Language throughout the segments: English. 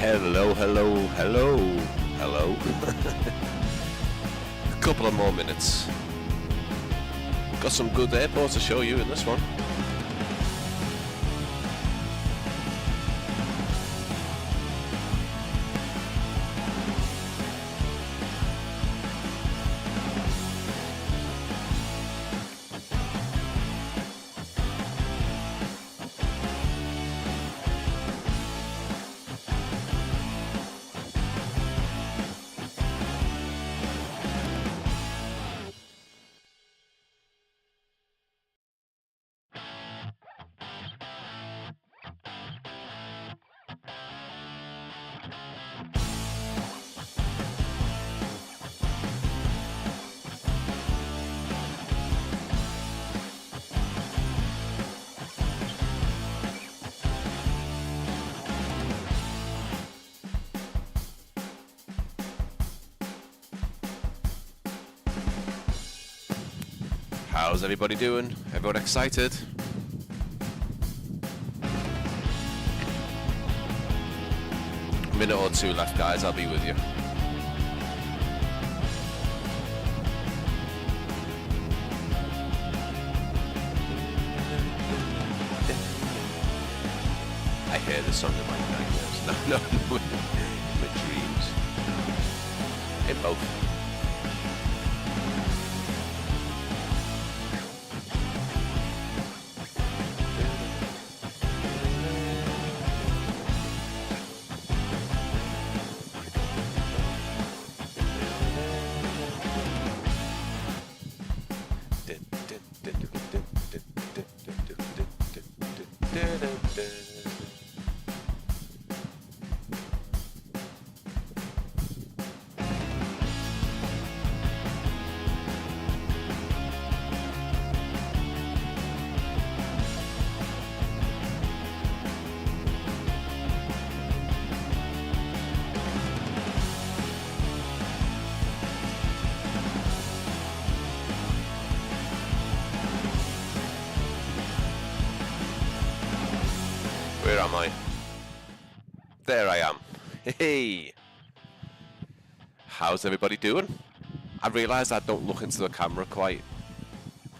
Hello. A couple of more minutes. Got some good airports to show you in this one. How's everybody doing? Everyone excited? A minute or two left, guys. I'll be with you. I hear this song in my nightmares. No, in my dreams. In both. Where am I? There I am. Hey! How's everybody doing? I realise I don't look into the camera quite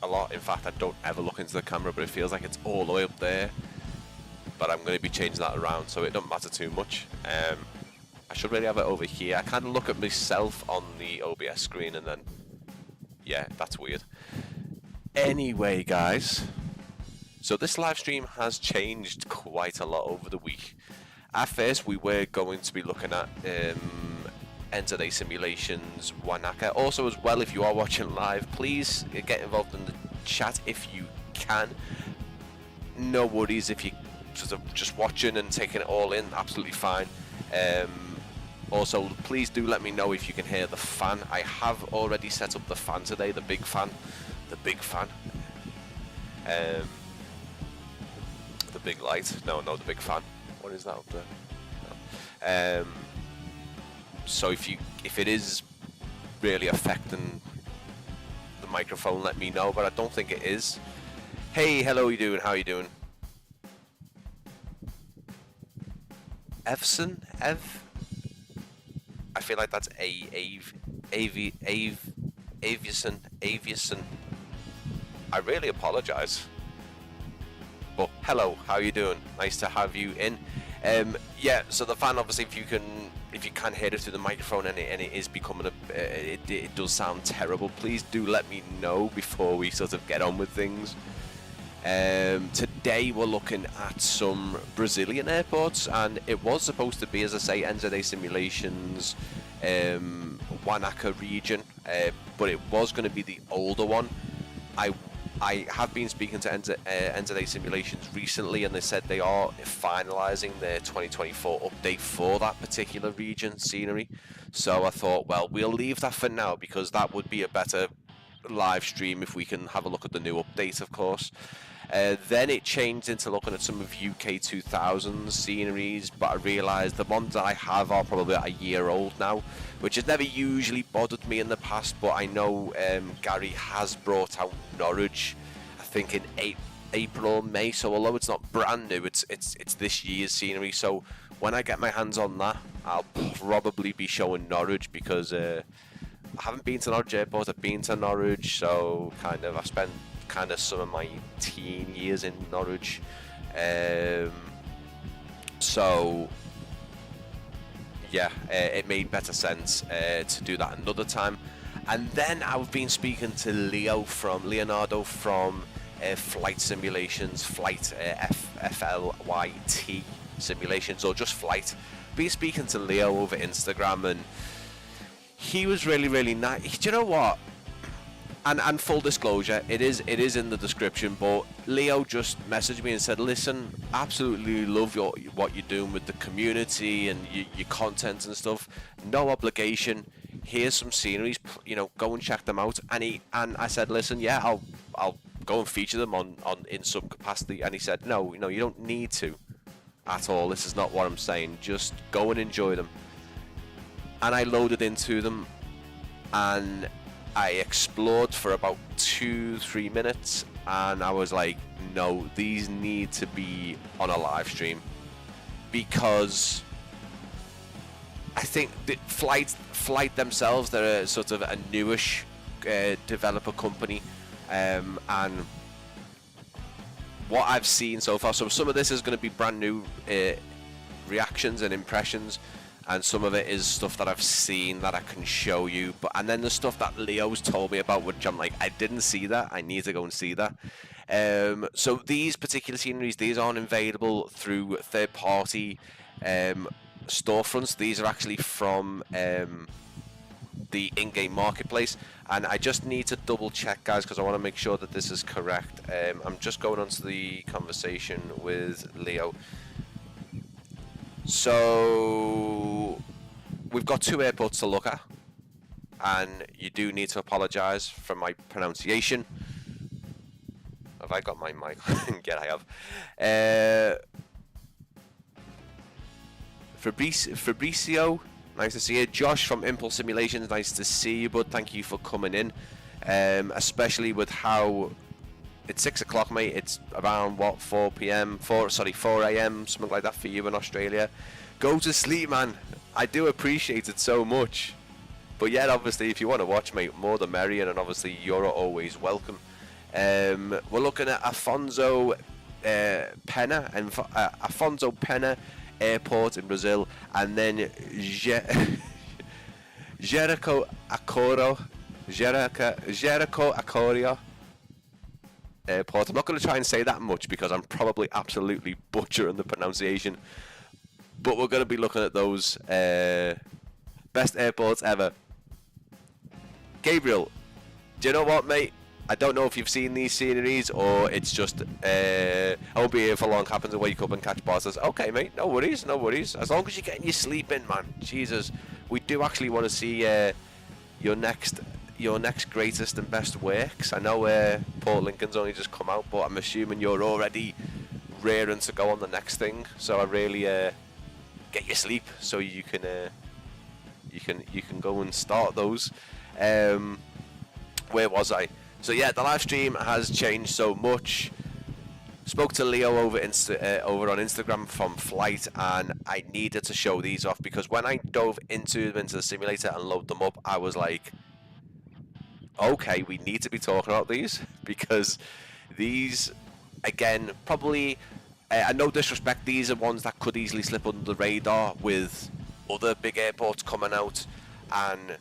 a lot. In fact, I don't ever look into the camera, but it feels like it's all the way up there. But I'm going to be changing that around, so it don't matter too much. I should really have it over here. I kind of look at myself on the OBS screen and then... yeah, that's weird. Anyway, guys... so this live stream has changed quite a lot over the week. At first we were going to be looking at end of day simulations, Wanaka. Also as well, if you are watching live, please get involved in the chat if you can. No worries if you sort of just watching and taking it all in, absolutely fine. Also please do let me know if you can hear the fan. I have already set up the fan today, the big fan. The big light. No, the big fan. What is that up there? No. So if it is really affecting the microphone, let me know, but I don't think it is. Hey, hello, you doing? How you doing? Evson? I feel like that's Avieson. I really apologize. But hello, how you doing? Nice to have you in. Yeah, so the fan, obviously, if you can hear it through the microphone and it is becoming it does sound terrible, please do let me know before we sort of get on with things. Today we're looking at some Brazilian airports, and it was supposed to be, as I say, end of day simulations, Wanaka region, but it was going to be the older one. I have been speaking to End of Day Simulations recently, and they said they are finalising their 2024 update for that particular region scenery. So I thought, well, we'll leave that for now, because that would be a better live stream if we can have a look at the new update, of course. Then it changed into looking at some of UK 2000s sceneries, but I realised the ones that I have are probably a year old now, which has never usually bothered me in the past, but I know Gary has brought out Norwich, I think in April or May, so although it's not brand new, it's this year's scenery. So when I get my hands on that, I'll probably be showing Norwich, because I haven't been to Norwich Airport. I've been to Norwich, so kind of I've spent kind of some of my teen years in Norwich, so yeah, it made better sense to do that another time. And then I've been speaking to Leonardo from Flyt Simulations, Flyt, Flyt Simulations, or just Flyt. Been speaking to Leo over Instagram, and he was really nice. Do you know what? And full disclosure, it is in the description, but Leo just messaged me and said, listen, absolutely love what you're doing with the community and your content and stuff. No obligation. Here's some sceneries, you know, go and check them out. And I said, listen, yeah, I'll go and feature them in some capacity. And he said, no, you don't need to at all. This is not what I'm saying. Just go and enjoy them. And I loaded into them, and I explored for about 2-3 minutes, and I was like, no, these need to be on a live stream, because I think the Flyt themselves, they're a sort of a newish developer company, and what I've seen so far, so some of this is going to be brand new reactions and impressions, and some of it is stuff that I've seen that I can show you, and then the stuff that Leo's told me about, which I'm like, I didn't see that, I need to go and see that. So these particular sceneries, these aren't available through third-party storefronts. These are actually from the in-game marketplace, and I just need to double check, guys, because I want to make sure that this is correct. I'm just going on to the conversation with Leo. So we've got 2 airports to look at, and you do need to apologise for my pronunciation. Have I got my mic? Yeah, I have. Fabricio, nice to see you. Josh from Impulse Simulations, nice to see you, bud. Thank you for coming in, especially with how it's 6 o'clock, mate. It's around what, 4 a.m, something like that for you in Australia. Go to sleep, man. I do appreciate it so much. But yeah, obviously, if you want to watch, mate, more the merrier, and obviously you're always welcome. We're looking at Afonso Pena and Afonso Pena Airport in Brazil, and then Jericoacoara Airport. I'm not going to try and say that much because I'm probably absolutely butchering the pronunciation, but we're going to be looking at those best airports ever. Gabriel, do you know what, mate? I don't know if you've seen these sceneries, or it's just I won't be here for long, happen to wake up and catch bosses. Okay, mate, no worries, no worries. As long as you're getting your sleep in, man. Jesus, we do actually want to see your next greatest and best works. I know Port Lincoln's only just come out, but I'm assuming you're already raring to go on the next thing. So I really get your sleep so you can go and start those. Where was I? So yeah, the live stream has changed so much. Spoke to Leo over on Instagram from Flyt, and I needed to show these off because when I dove into the simulator and load them up, I was like, okay, we need to be talking about these, because these, again, probably, no disrespect, these are ones that could easily slip under the radar with other big airports coming out, and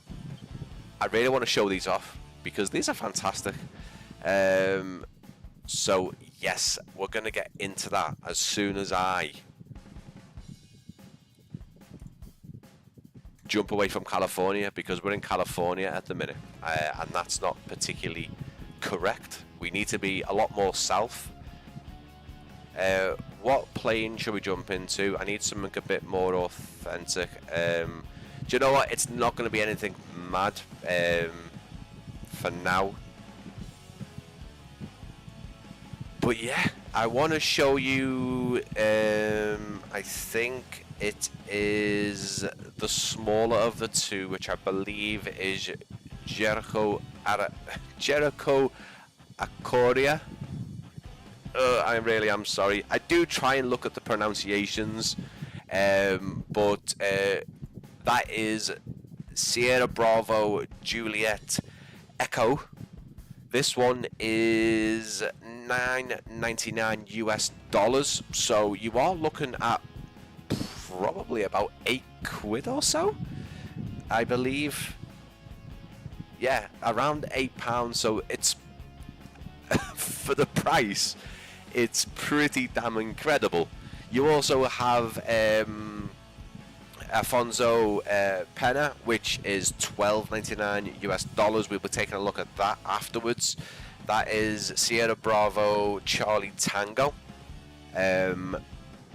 I really want to show these off because these are fantastic. So yes, we're going to get into that as soon as I jump away from California, because we're in California at the minute, and that's not particularly correct. We need to be a lot more south. What plane should we jump into? I need something a bit more authentic. Do you know what? It's not going to be anything mad for now. But yeah, I want to show you, I think it is the smaller of the two, which I believe is Jericoacoara. I really am sorry. I do try and look at the pronunciations But that is Sierra Bravo Juliet Echo. This one is $9.99 US, so you are looking at probably about £8 or so, I believe. Yeah, around £8. So it's for the price, it's pretty damn incredible. You also have Afonso Pena, which is $12.99 US. We'll be taking a look at that afterwards. That is Sierra Bravo Charlie Tango.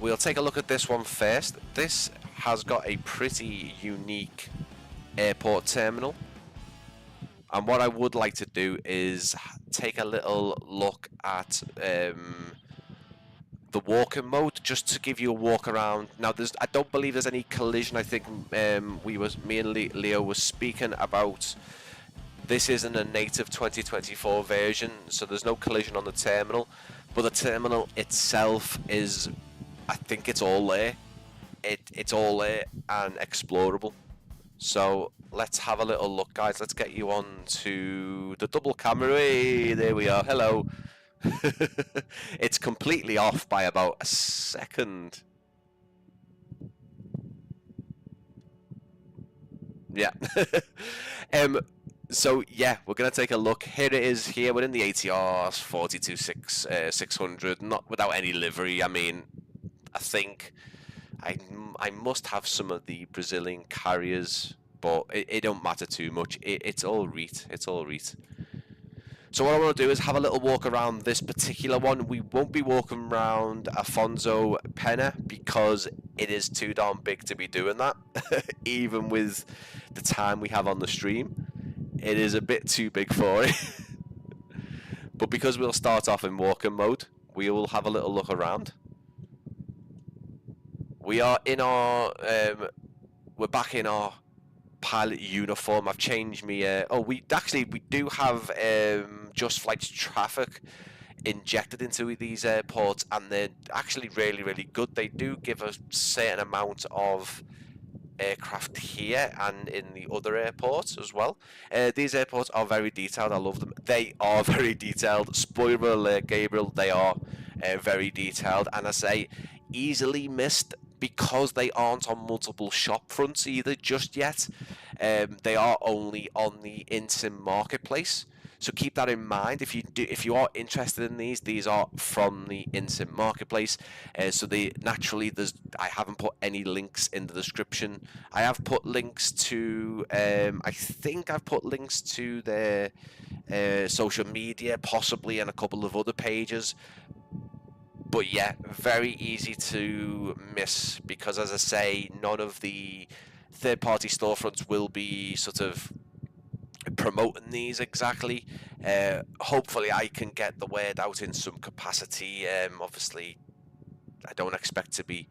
We'll take a look at this one first. This has got a pretty unique airport terminal. And what I would like to do is take a little look at the walking mode, just to give you a walk around. Now, I don't believe there's any collision. I think me and Leo was speaking about this isn't a native 2024 version, so there's no collision on the terminal. But the terminal itself is, I think it's all there. It's all there and explorable. So let's have a little look, guys. Let's get you on to the double camera. Hey, there we are. Hello. It's completely off by about a second. Yeah. So yeah, we're gonna take a look. Here it is. Here we're in the ATR 42600, not without any livery. I mean, I think I must have some of the Brazilian carriers, but it don't matter too much. It's all REET. It's all REET. So what I want to do is have a little walk around this particular one. We won't be walking around Afonso Pena because it is too darn big to be doing that. Even with the time we have on the stream, it is a bit too big for it. But because we'll start off in walking mode, we will have a little look around. We are in our, we're back in our pilot uniform. I've changed me. We do have Just Flight's traffic injected into these airports, and they're actually really good. They do give a certain amount of aircraft here and in the other airports as well. These airports are very detailed. I love them. They are very detailed. Spoiler alert, Gabriel, they are very detailed, and I say easily missed because they aren't on multiple shop fronts either just yet. They are only on the InSim marketplace, so keep that in mind. If you are interested in these are from the InSim marketplace. So I haven't put any links in the description. I have put links to I think I've put links to their social media, possibly, and a couple of other pages. But yeah, very easy to miss because, as I say, none of the third-party storefronts will be sort of promoting these exactly. Hopefully I can get the word out in some capacity. Obviously, I don't expect to be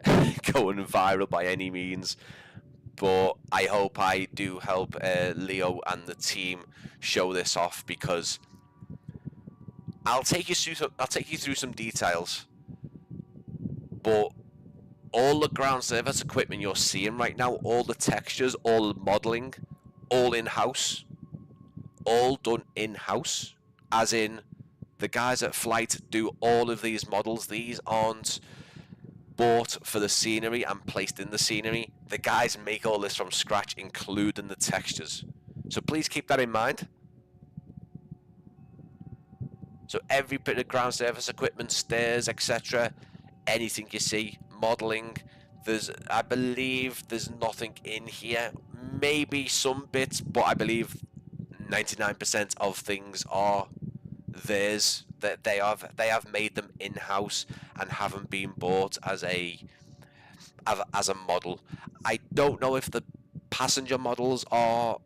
going viral by any means, but I hope I do help Leo and the team show this off, because I'll take you through some details, but all the ground service equipment you're seeing right now, all the textures, all the modeling, all in-house, all done in-house, as in the guys at Flyt do all of these models. These aren't bought for the scenery and placed in the scenery. The guys make all this from scratch, including the textures. So please keep that in mind. So every bit of ground service equipment, stairs, etc., anything you see, modelling, I believe there's nothing in here. Maybe some bits, but I believe 99% of things are theirs. That they have made them in-house and haven't been bought as a model. I don't know if the passenger models are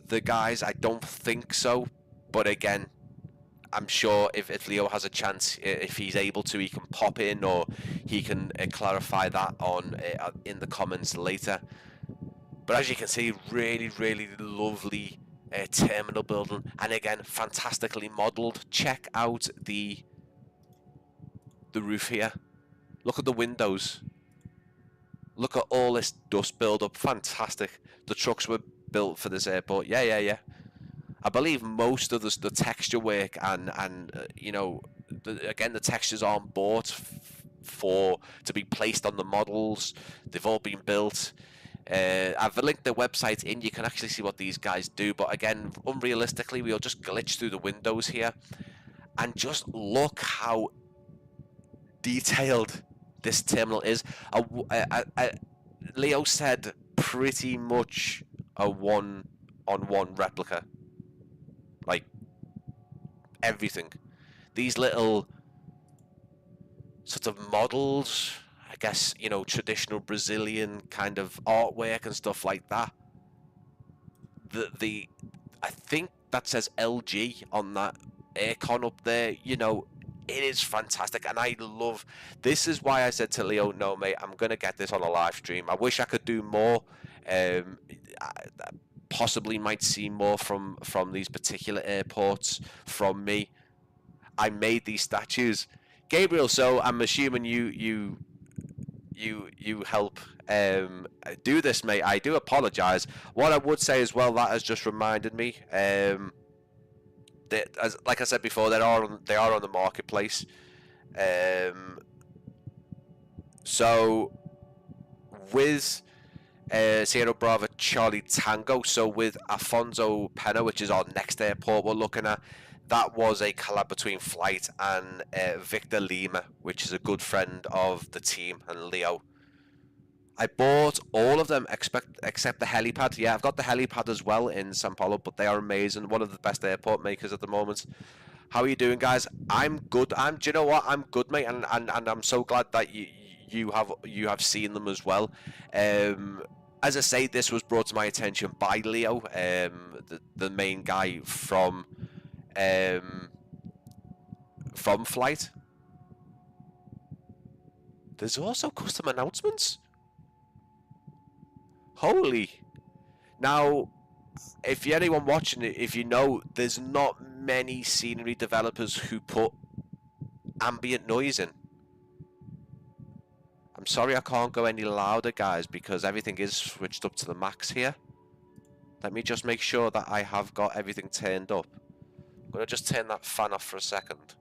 the guys. I don't think so. But again, I'm sure if Leo has a chance, if he's able to, he can pop in, or he can clarify that on in the comments later. But as you can see, really lovely terminal building, and again, fantastically modelled. Check out the roof here. Look at the windows. Look at all this dust build-up. Fantastic. The trucks were built for this airport. Yeah. I believe most of the texture work and you know, again, the textures aren't bought to be placed on the models. They've all been built. I've linked their website in. You can actually see what these guys do. But again, unrealistically, we'll just glitch through the windows here. And just look how detailed this terminal is. Leo said pretty much a one-on-one replica. Like, everything. These little sort of models, I guess, you know, traditional Brazilian kind of artwork and stuff like that. I think that says LG on that aircon up there, you know, it is fantastic, and I love this. Is why I said to Leo, no mate, I'm gonna get this on a live stream. I wish I could do more. I possibly might see more from these particular airports from me. I made these statues, Gabriel, so I'm assuming you help do this, mate. I do apologize. What I would say as well, that has just reminded me, like I said before, they are on the marketplace. So with Sierra Bravo Charlie Tango, so with Afonso Pena, which is our next airport we're looking at, that was a collab between Flyt and Victor Lima, which is a good friend of the team and Leo. I bought all of them except the helipad. Yeah, I've got the helipad as well in São Paulo, but they are amazing. One of the best airport makers at the moment. How are you doing, guys? I'm good. Do you know what? I'm good, mate, and I'm so glad that you have seen them as well. As I say, this was brought to my attention by Leo, the main guy from Flyt. There's also custom announcements. Holy! Now, if you're anyone watching it, if you know, there's not many scenery developers who put ambient noise in. I'm sorry I can't go any louder, guys, because everything is switched up to the max here. Let me just make sure that I have got everything turned up. I'm going to just turn that fan off for a second.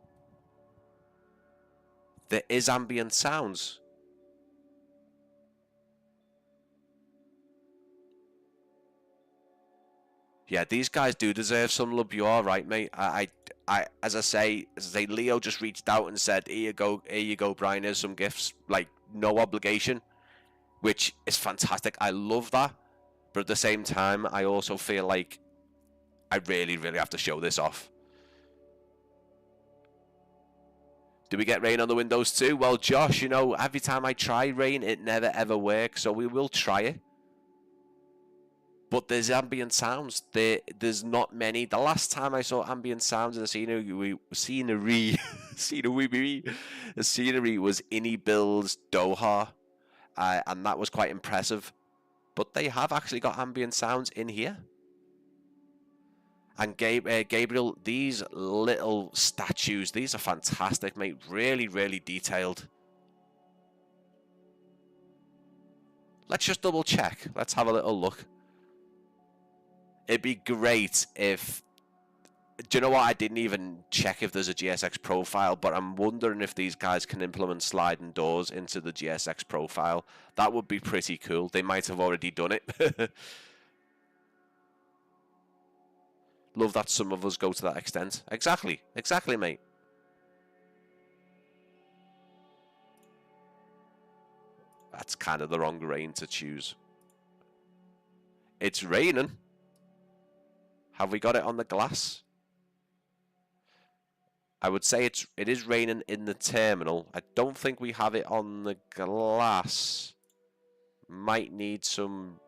There is ambient sounds. Yeah, these guys do deserve some love. You are right, mate. As I say, Leo just reached out and said, here you go, Bryan, here's some gifts. Like, no obligation, which is fantastic. I love that. But at the same time, I also feel like I really, really have to show this off. Do we get rain on the windows too? Well, Josh, you know, every time I try rain, it never ever works. So we will try it. But there's ambient sounds. There's not many. The last time I saw ambient sounds in the scenery was Innie Doha, and that was quite impressive. But they have actually got ambient sounds in here. And Gabriel, these little statues, these are fantastic, mate. Really, really detailed. Let's just double check. Let's have a little look. It'd be great if... Do you know what? I didn't even check if there's a GSX profile, but I'm wondering if these guys can implement sliding doors into the GSX profile. That would be pretty cool. They might have already done it. Love that some of us go to that extent. Exactly, mate. That's kind of the wrong rain to choose. It's raining. Have we got it on the glass? I would say it is raining in the terminal. I don't think we have it on the glass. Might need some...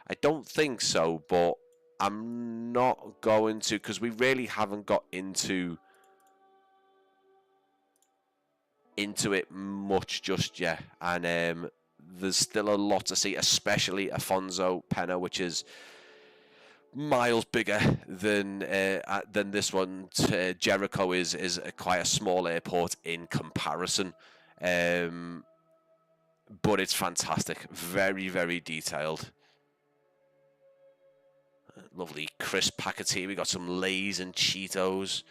I don't think so, but I'm not going to, because we really haven't got into it much just yet, and there's still a lot to see, especially Afonso Pena, which is miles bigger than this one. Jericho is quite a small airport in comparison, but it's fantastic. Very, very detailed. Lovely crisp packets here. We got some Lay's and Cheetos.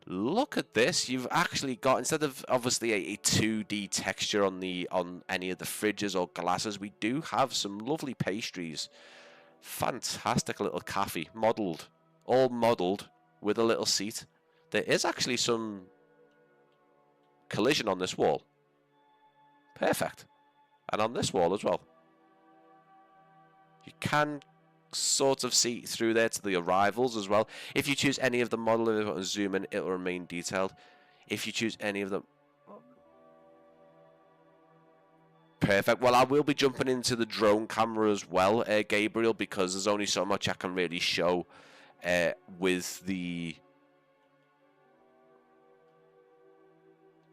Look at this. You've actually got, instead of obviously a 2D texture on any of the fridges or glasses, we do have some lovely pastries. Fantastic little cafe, all modelled with a little seat. There is actually some collision on this wall. Perfect. And on this wall as well. You can sort of see through there to the arrivals as well. If you choose any of the model, if you zoom in, it'll remain detailed. If you choose any of them, perfect. Well, I will be jumping into the drone camera as well, Gabriel, because there's only so much I can really show with the...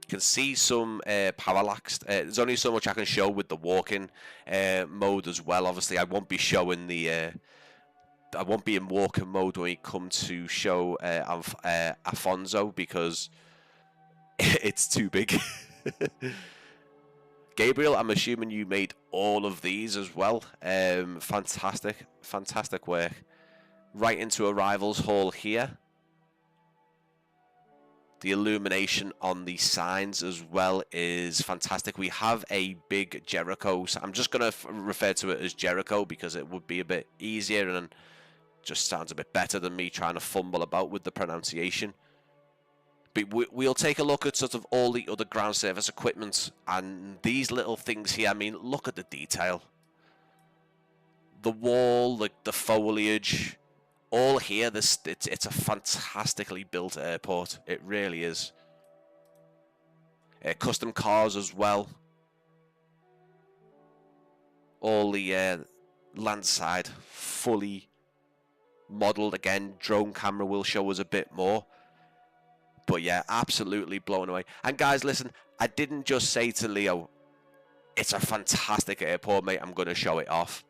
You can see some parallax. There's only so much I can show with the walking mode as well. Obviously, I won't be showing the... I won't be in walking mode when we come to show Afonso, because it's too big. Gabriel, I'm assuming you made all of these as well. Fantastic, fantastic work. Right into Arrivals Hall here. The illumination on the signs as well is fantastic. We have a big Jericho. So I'm just going to refer to it as Jericho because it would be a bit easier and just sounds a bit better than me trying to fumble about with the pronunciation. But we'll take a look at sort of all the other ground service equipment and these little things here. I mean, look at the detail. The wall, the foliage, all here. It's a fantastically built airport. It really is. Custom cars as well. All the landside fully modelled. Again, drone camera will show us a bit more. But yeah, absolutely blown away. And guys, listen, I didn't just say to Leo, it's a fantastic airport, mate, I'm going to show it off.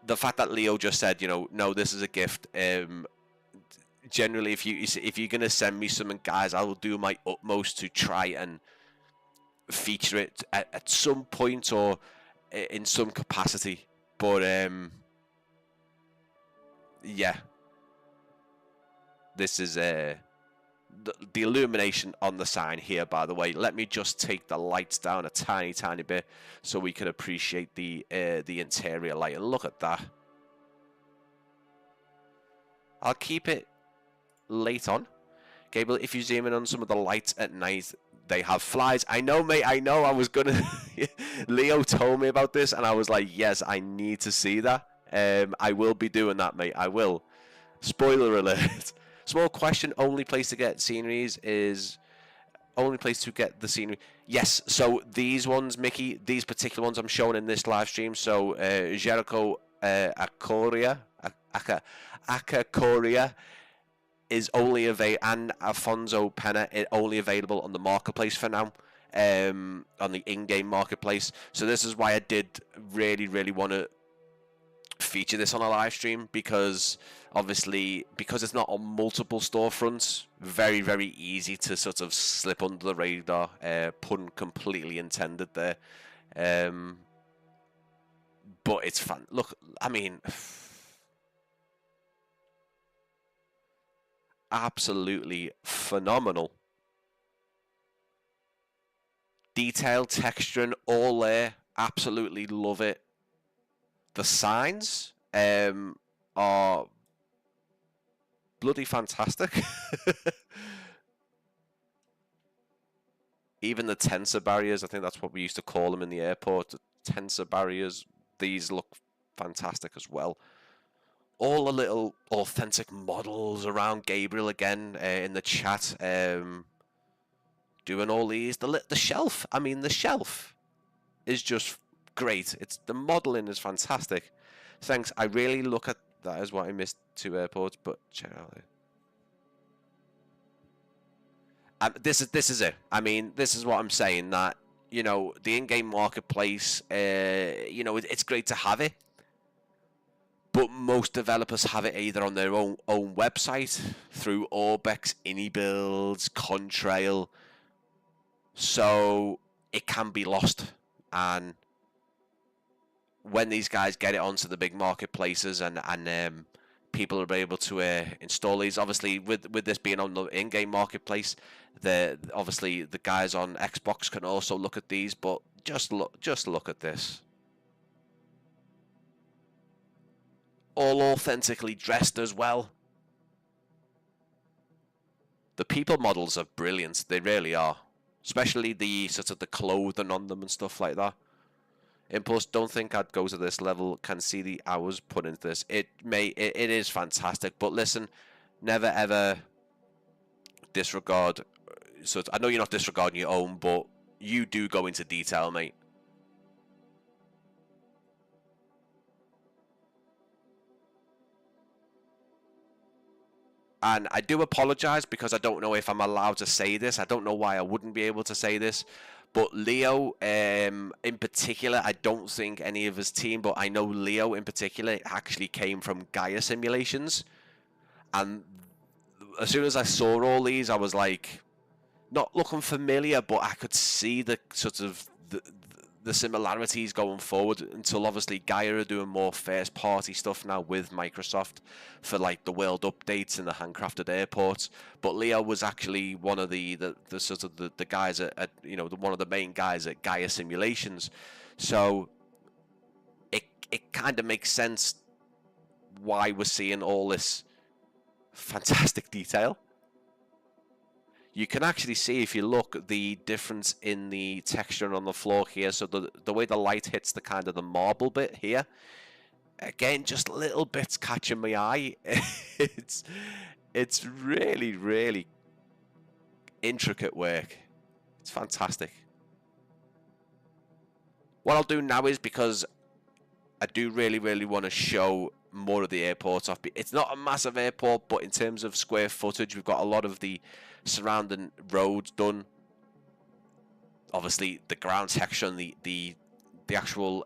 The fact that Leo just said, you know, no, this is a gift. Generally, if you're going to send me something, guys, I will do my utmost to try and feature it at some point or in some capacity. But, yeah. This is the illumination on the sign here, by the way. Let me just take the lights down a tiny bit so we can appreciate the interior light. And look at that. I'll keep it late on. Gabriel, if you zoom in on some of the lights at night, they have flies. I know, mate, I know. I was going to... Leo told me about this, and I was like, yes, I need to see that. I will be doing that, mate. I will. Spoiler alert. Small question, only place to get sceneries is... Only place to get the scenery... Yes, so these ones, Mickey, these particular ones I'm showing in this live stream. So, Jericoacoara is only available... And Afonso Pena is only available on the marketplace for now. On the in-game marketplace. So this is why I did really want to feature this on a live stream, because obviously because it's not on multiple storefronts, very easy to sort of slip under the radar, pun completely intended there. But it's fun. Look, I mean, absolutely phenomenal. Detailed, texturing, all there. Absolutely love it. The signs are bloody fantastic. Even the tensor barriers, I think that's what we used to call them in the airport. The tensor barriers, these look fantastic as well. All the little authentic models around. Gabriel again in the chat, doing all these. The shelf, I mean, the shelf is just great. It's the modeling is fantastic. Thanks. I really look at that as what I missed 2 airports, but check it out. This is it. I mean, this is what I'm saying, that, you know, the in-game marketplace, you know, it's great to have it, but most developers have it either on their own website through Orbex, InnyBuilds, Contrail, so it can be lost. And when these guys get it onto the big marketplaces and people are able to install these, obviously with this being on the in-game marketplace, obviously the guys on Xbox can also look at these. But just look at this. All authentically dressed as well. The people models are brilliant, they really are, especially the sort of the clothing on them and stuff like that. Impulse, don't think I'd go to this level. Can see the hours put into this. It is fantastic, but listen, never ever disregard. So I know you're not disregarding your own, but you do go into detail, mate. And I do apologise because I don't know if I'm allowed to say this. I don't know why I wouldn't be able to say this. But Leo, in particular, I don't think any of his team, but I know Leo in particular actually came from Gaia Simulations. And as soon as I saw all these, I was like, not looking familiar, but I could see the sort of the similarities going forward, until obviously Gaia are doing more first party stuff now with Microsoft for like the world updates and the handcrafted airports. But Leo was actually one of the sort of the guys at you know, one of the main guys at Gaia Simulations. So it kind of makes sense why we're seeing all this fantastic detail. You can actually see, if you look, the difference in the texture on the floor here. So the way the light hits the kind of the marble bit here, again, just little bits catching my eye. It's really, really intricate work. It's fantastic. What I'll do now is, because I do really, really want to show more of the airport off. It's not a massive airport, but in terms of square footage, we've got a lot of the surrounding roads done. Obviously the ground texture and the actual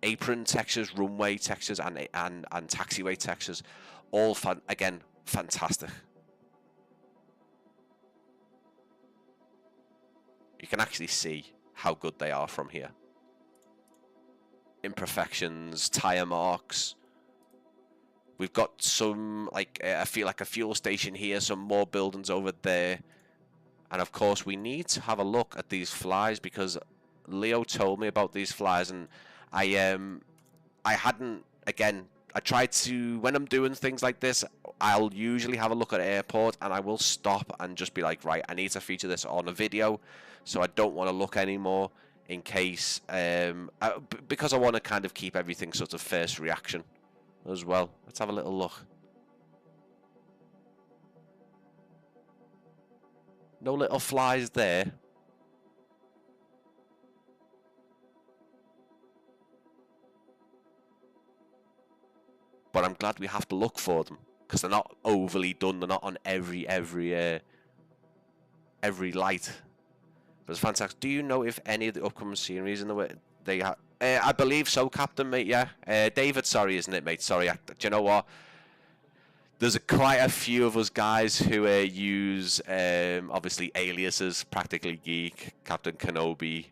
apron textures, runway textures, and taxiway textures, all again fantastic. You can actually see how good they are from here. Imperfections, tire marks. We've got some, like, I feel like a fuel station here, some more buildings over there. And of course, we need to have a look at these flies, because Leo told me about these flies, and I hadn't, again, I tried to, when I'm doing things like this, I'll usually have a look at airport, and I will stop and just be like, right, I need to feature this on a video, so I don't want to look anymore, in case, because I want to kind of keep everything sort of first reaction as well. Let's have a little look. No little flies there. But I'm glad we have to look for them, because they're not overly done. They're not on every light. But it's fantastic. Do you know if any of the upcoming series in the way they have? I believe so, Captain, mate. Yeah, David. Sorry, isn't it, mate? Sorry. Do you know what? There's quite a few of us guys who use obviously aliases. Practically Geek, Captain Kenobi,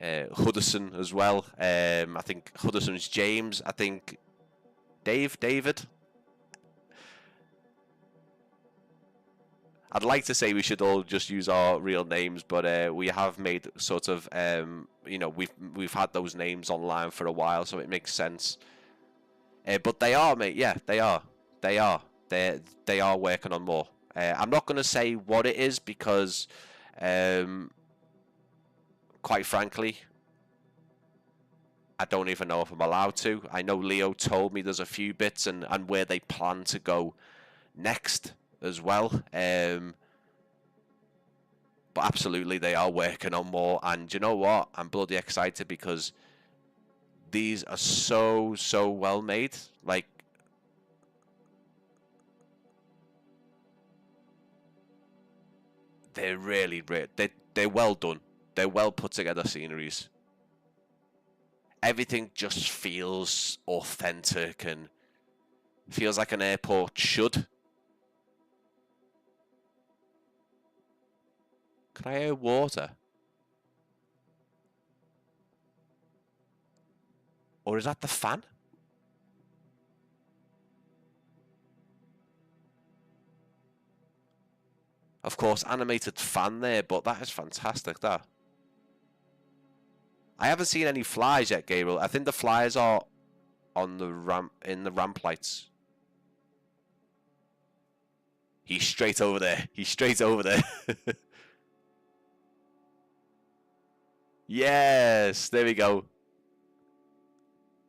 Hudson as well. I think Hudson's James. I think David. I'd like to say we should all just use our real names, but we have made sort of, you know, we've had those names online for a while, so it makes sense. But they are, mate. Yeah, they are. They are. They are working on more. I'm not going to say what it is, because, quite frankly, I don't even know if I'm allowed to. I know Leo told me there's a few bits and where they plan to go next as well. But absolutely, they are working on more. And you know what? I'm bloody excited, because these are so well made. Like, they're really they're well done. They're well put together sceneries. Everything just feels authentic and feels like an airport should. Can I hear water? Or is that the fan? Of course, animated fan there, but that is fantastic, that. I haven't seen any flies yet, Gabriel. I think the flies are on the ramp, in the ramp lights. He's straight over there. He's straight over there. Yes, there we go.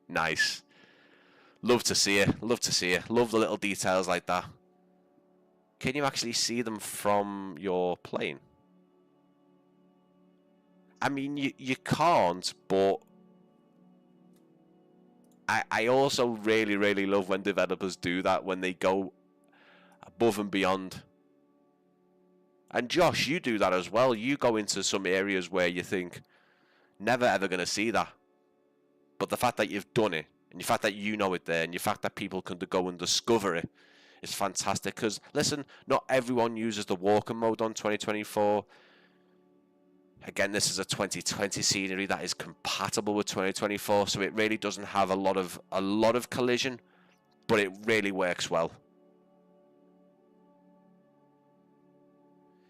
Nice. Love to see it. Love to see it. Love the little details like that. Can you actually see them from your plane? I mean, you can't, but I also really love when developers do that, when they go above and beyond. And Josh, you do that as well. You go into some areas where you think, never ever going to see that. But the fact that you've done it, and the fact that you know it there, and the fact that people can go and discover it, is fantastic. Because, listen, not everyone uses the walking mode on 2024. Again, this is a 2020 scenery that is compatible with 2024, so it really doesn't have a lot of collision, but it really works well.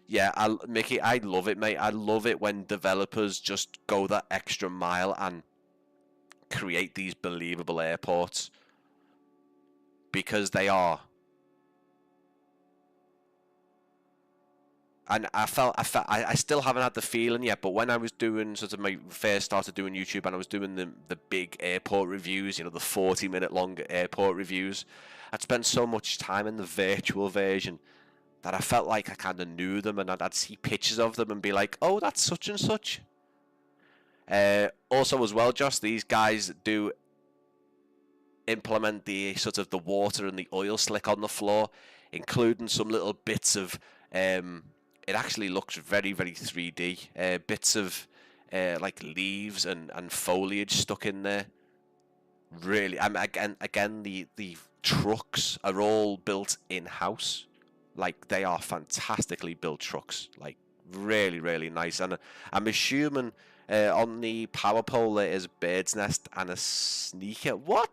Yeah, Mickey, I love it, mate. I love it when developers just go that extra mile and create these believable airports, because they are. And I still haven't had the feeling yet, but when I was doing sort of my first started doing YouTube and I was doing the big airport reviews, you know, the 40-minute long airport reviews, I'd spent so much time in the virtual version that I felt like I kind of knew them, and I'd see pictures of them and be like, oh, that's such and such. Also as well, Josh, these guys do implement the sort of the water and the oil slick on the floor, including some little bits of it actually looks very 3D, bits of like leaves and foliage stuck in there. Really, again the trucks are all built in-house. Like, they are fantastically built trucks, like really nice. And I'm assuming on the power pole there is a bird's nest and a sneaker. What?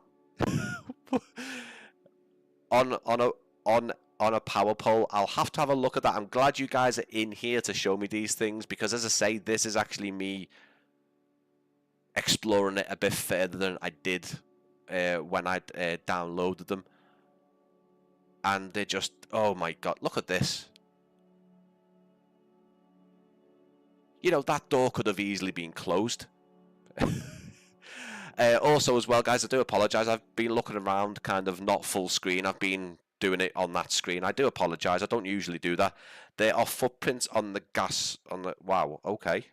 on a power pole. I'll have to have a look at that. I'm glad you guys are in here to show me these things, because, as I say, this is actually me exploring it a bit further than I did when I downloaded them. And they're just, oh my god, look at this. You know, that door could have easily been closed. Also as well, guys, I do apologise. I've been looking around kind of not full screen. I've been doing it on that screen. I do apologise. I don't usually do that. There are footprints on the gas, on the... Wow, okay.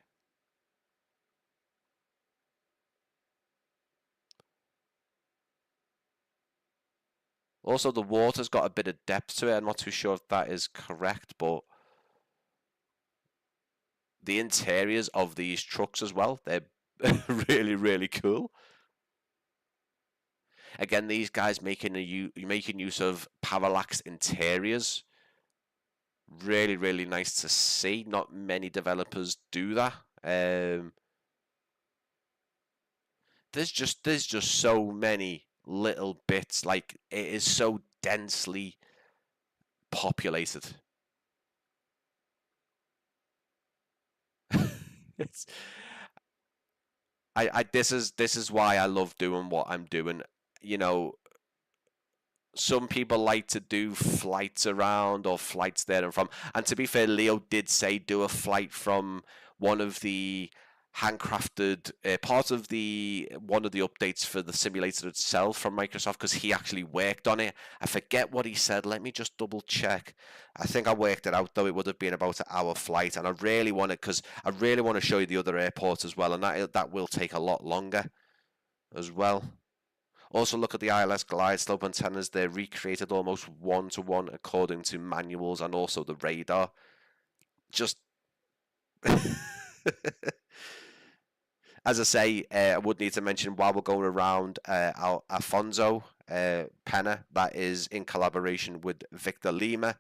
Also, the water's got a bit of depth to it. I'm not too sure if that is correct, but the interiors of these trucks as well, they're really cool. Again, these guys making use of parallax interiors. Really nice to see. Not many developers do that. There's just so many little bits. Like, it is so densely populated. It's, this is why I love doing what I'm doing. You know, some people like to do flights around or flights there and from. And to be fair, Leo did say do a flight from one of the handcrafted part of one of the updates for the simulator itself from Microsoft, because he actually worked on it. I forget what he said. Let me just double check. I think I worked it out, though. It would have been about an hour flight, and I really want it, because I really want to show you the other airports as well, and that will take a lot longer as well. Also, look at the ILS glide slope antennas. They're recreated almost one-to-one according to manuals, and also the radar. Just As I say, I would need to mention while we're going around, Afonso Pena, that is in collaboration with Victor Lima.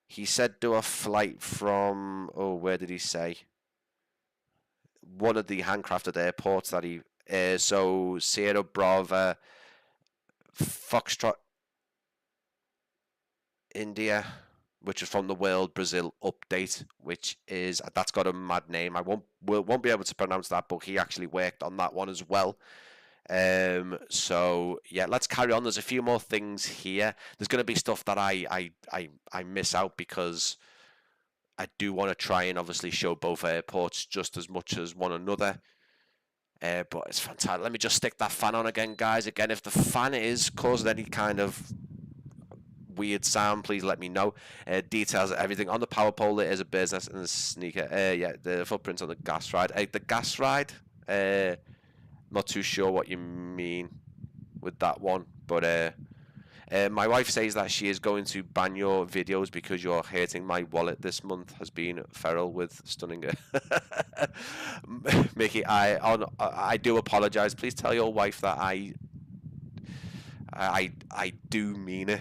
He said do a flight from, oh, where did he say? One of the handcrafted airports that he, so Sierra Brava, Foxtrot, India, which is from the World Brazil Update, which is, that's got a mad name. I won't be able to pronounce that, but he actually worked on that one as well. So yeah, let's carry on. There's a few more things here. There's going to be stuff that I miss out because I do want to try and obviously show both airports just as much as one another. But it's fantastic. Let me just stick that fan on again, guys. Again, if the fan is causing any kind of weird sound, please let me know. Details of everything on the power pole. There is a business and a sneaker. Yeah, the footprints on the gas ride. The gas ride. Not too sure what you mean with that one, but my wife says that she is going to ban your videos because you're hurting my wallet this month. Has been feral with stunning. Mickey, I do apologize. Please tell your wife that I do mean it.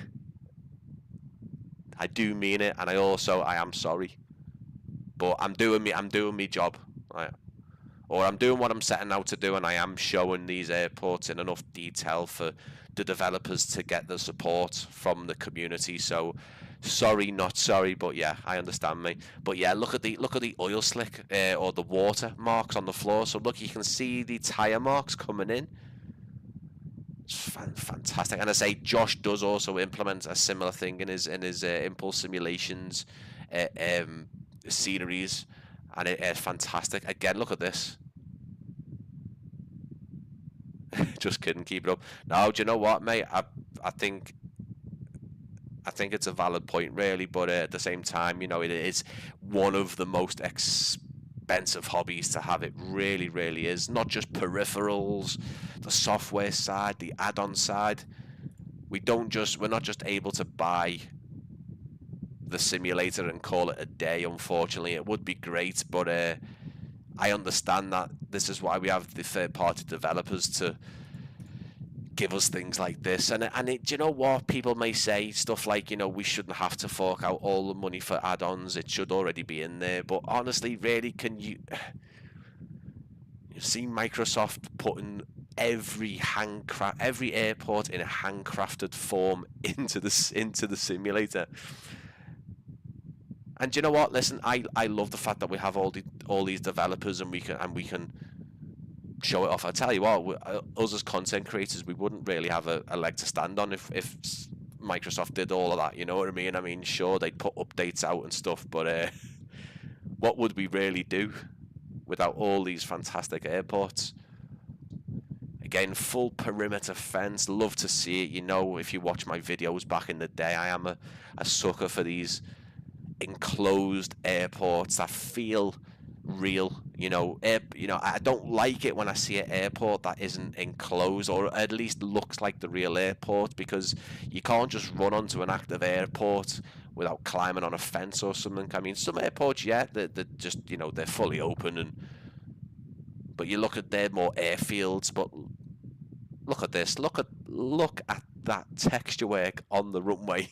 I do mean it, and I am sorry, but I'm doing me job, right? Or I'm doing what I'm setting out to do, and I am showing these airports in enough detail for the developers to get the support from the community. So sorry, not sorry, but yeah, I understand me. But yeah, look at the oil slick or the water marks on the floor. So look, you can see the tire marks coming in. Fantastic. And I say Josh does also implement a similar thing in his impulse simulations sceneries, and it's fantastic. Again, look at this. Just kidding, keep it up. No, do you know what, mate? I think it's a valid point, really, but at the same time, you know, it is one of the most expensive hobbies to have. It really, really is. Not just peripherals, the software side, the add-on side. We're not just able to buy the simulator and call it a day. Unfortunately, it would be great, but I understand that this is why we have the third-party developers to give us things like this. And do you know what? People may say stuff like, you know, we shouldn't have to fork out all the money for add-ons. It should already be in there. But honestly, really, can you see Microsoft putting every airport in a handcrafted form into the simulator? And do you know what? Listen, I love the fact that we have all these developers and we can show it off. I tell you what, us as content creators, we wouldn't really have a leg to stand on if Microsoft did all of that. You know what I mean? I mean, sure, they'd put updates out and stuff, but what would we really do without all these fantastic airports? Again, full perimeter fence. Love to see it. You know, if you watch my videos back in the day, I am a sucker for these enclosed airports that feel real. You know, I don't like it when I see an airport that isn't enclosed or at least looks like the real airport, because you can't just run onto an active airport without climbing on a fence or something. I mean, some airports, yeah, they're just, you know, they're fully open, but you look at, they're more airfields. But look at this. Look at that texture work on the runway.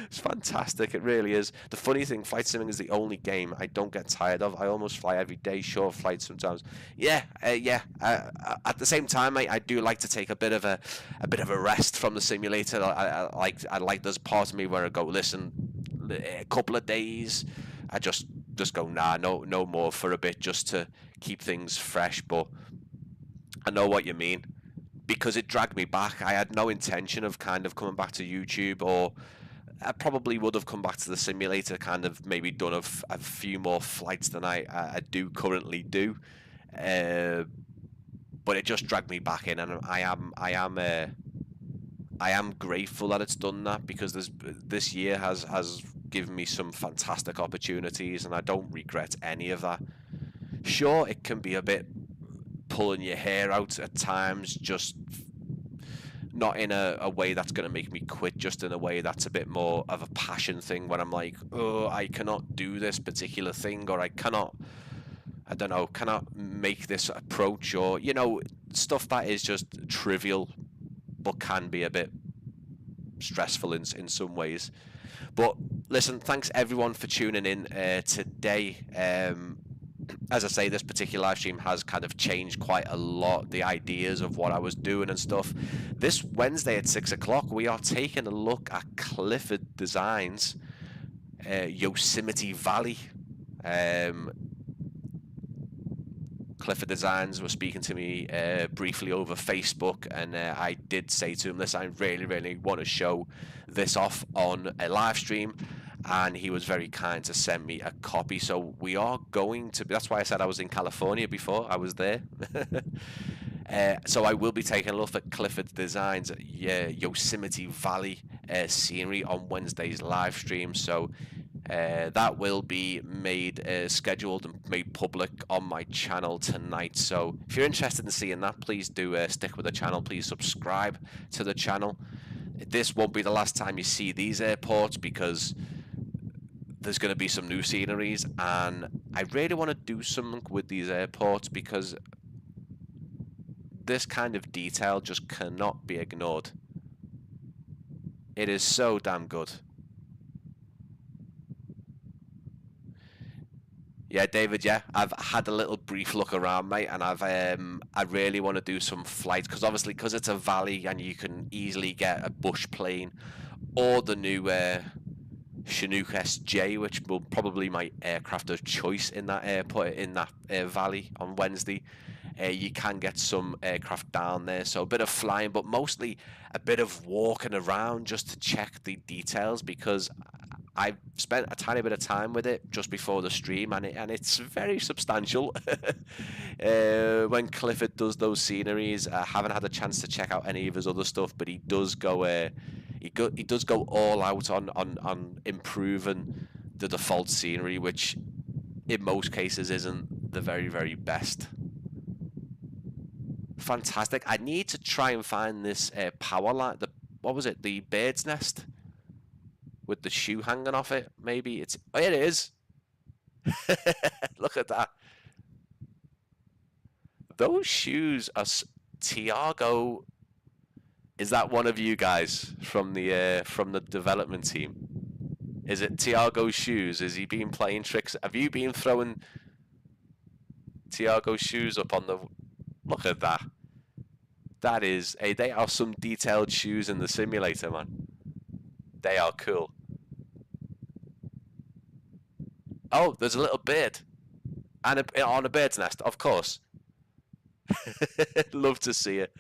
It's fantastic. It really is. The funny thing, flight simming is the only game I don't get tired of. I almost fly every day, short flights sometimes. Yeah. At the same time, I do like to take a bit of a rest from the simulator. I like there's part of me where I go, listen, a couple of days, I just go, nah, no more for a bit, just to keep things fresh. But I know what you mean, because it dragged me back. I had no intention of kind of coming back to YouTube, or I probably would have come back to the simulator, kind of maybe done a few more flights than I do currently do. But it just dragged me back in, and I am grateful that it's done that, because this year has given me some fantastic opportunities, and I don't regret any of that. Sure, it can be a bit pulling your hair out at times, just not in a way that's going to make me quit, just in a way that's a bit more of a passion thing, when I'm like, oh, I cannot do this particular thing, or I cannot I don't know, cannot make this approach, or, you know, stuff that is just trivial but can be a bit stressful in some ways. But listen, thanks everyone for tuning in today. As I say, this particular live stream has kind of changed quite a lot, the ideas of what I was doing and stuff. This Wednesday at 6 o'clock, we are taking a look at Clifford Designs, Yosemite Valley. Clifford Designs were speaking to me briefly over Facebook, and I did say to him, listen, I really want to show this off on a live stream, and he was very kind to send me a copy. So we are going to, that's why I said I was in California before, I was there. So I will be taking a look at Clifford Designs Yosemite Valley scenery on Wednesday's live stream. So that will be made scheduled and made public on my channel tonight. So if you're interested in seeing that, please do stick with the channel. Please subscribe to the channel. This won't be the last time you see these airports, because there's going to be some new sceneries, and I really want to do something with these airports, because this kind of detail just cannot be ignored. It is so damn good. Yeah, David, yeah, I've had a little brief look around, mate, and I really want to do some flights, because obviously, because it's a valley and you can easily get a bush plane or the new Chinook SJ, which will probably my aircraft of choice in that airport, in that valley on Wednesday. You can get some aircraft down there, so a bit of flying, but mostly a bit of walking around just to check the details, because I spent a tiny bit of time with it just before the stream, and it's very substantial. When Clifford does those sceneries, I haven't had a chance to check out any of his other stuff, but he does go he does go all out on improving the default scenery, which in most cases isn't the very best. Fantastic. I need to try and find this power line. What was it? The bird's nest with the shoe hanging off it. Maybe it's. Oh, it is. Look at that. Those shoes are Tiago. Is that one of you guys from the development team? Is it Tiago's shoes? Is he been playing tricks? Have you been throwing Tiago's shoes up on the? Look at that. That is, hey, they are some detailed shoes in the simulator, man. They are cool. Oh, there's a little bird. And on a bird's nest, of course. Love to see it.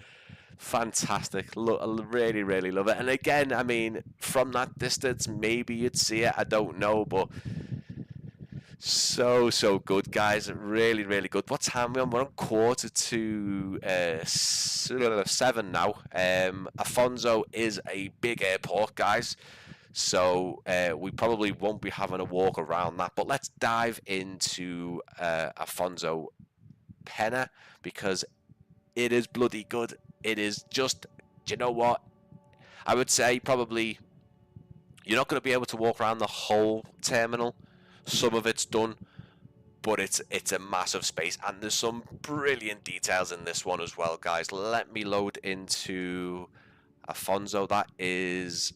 Fantastic. Look, I really love it. And again, I mean, from that distance, maybe you'd see it. I don't know, but so good, guys. Really good. What time are we on? We're on 6:45 now. Afonso is a big airport, guys, so we probably won't be having a walk around that, but let's dive into Afonso Pena, because it is bloody good. It is just, do you know what? I would say probably you're not going to be able to walk around the whole terminal. Some of it's done, but it's a massive space, and there's some brilliant details in this one as well, guys. Let me load into Afonso. That is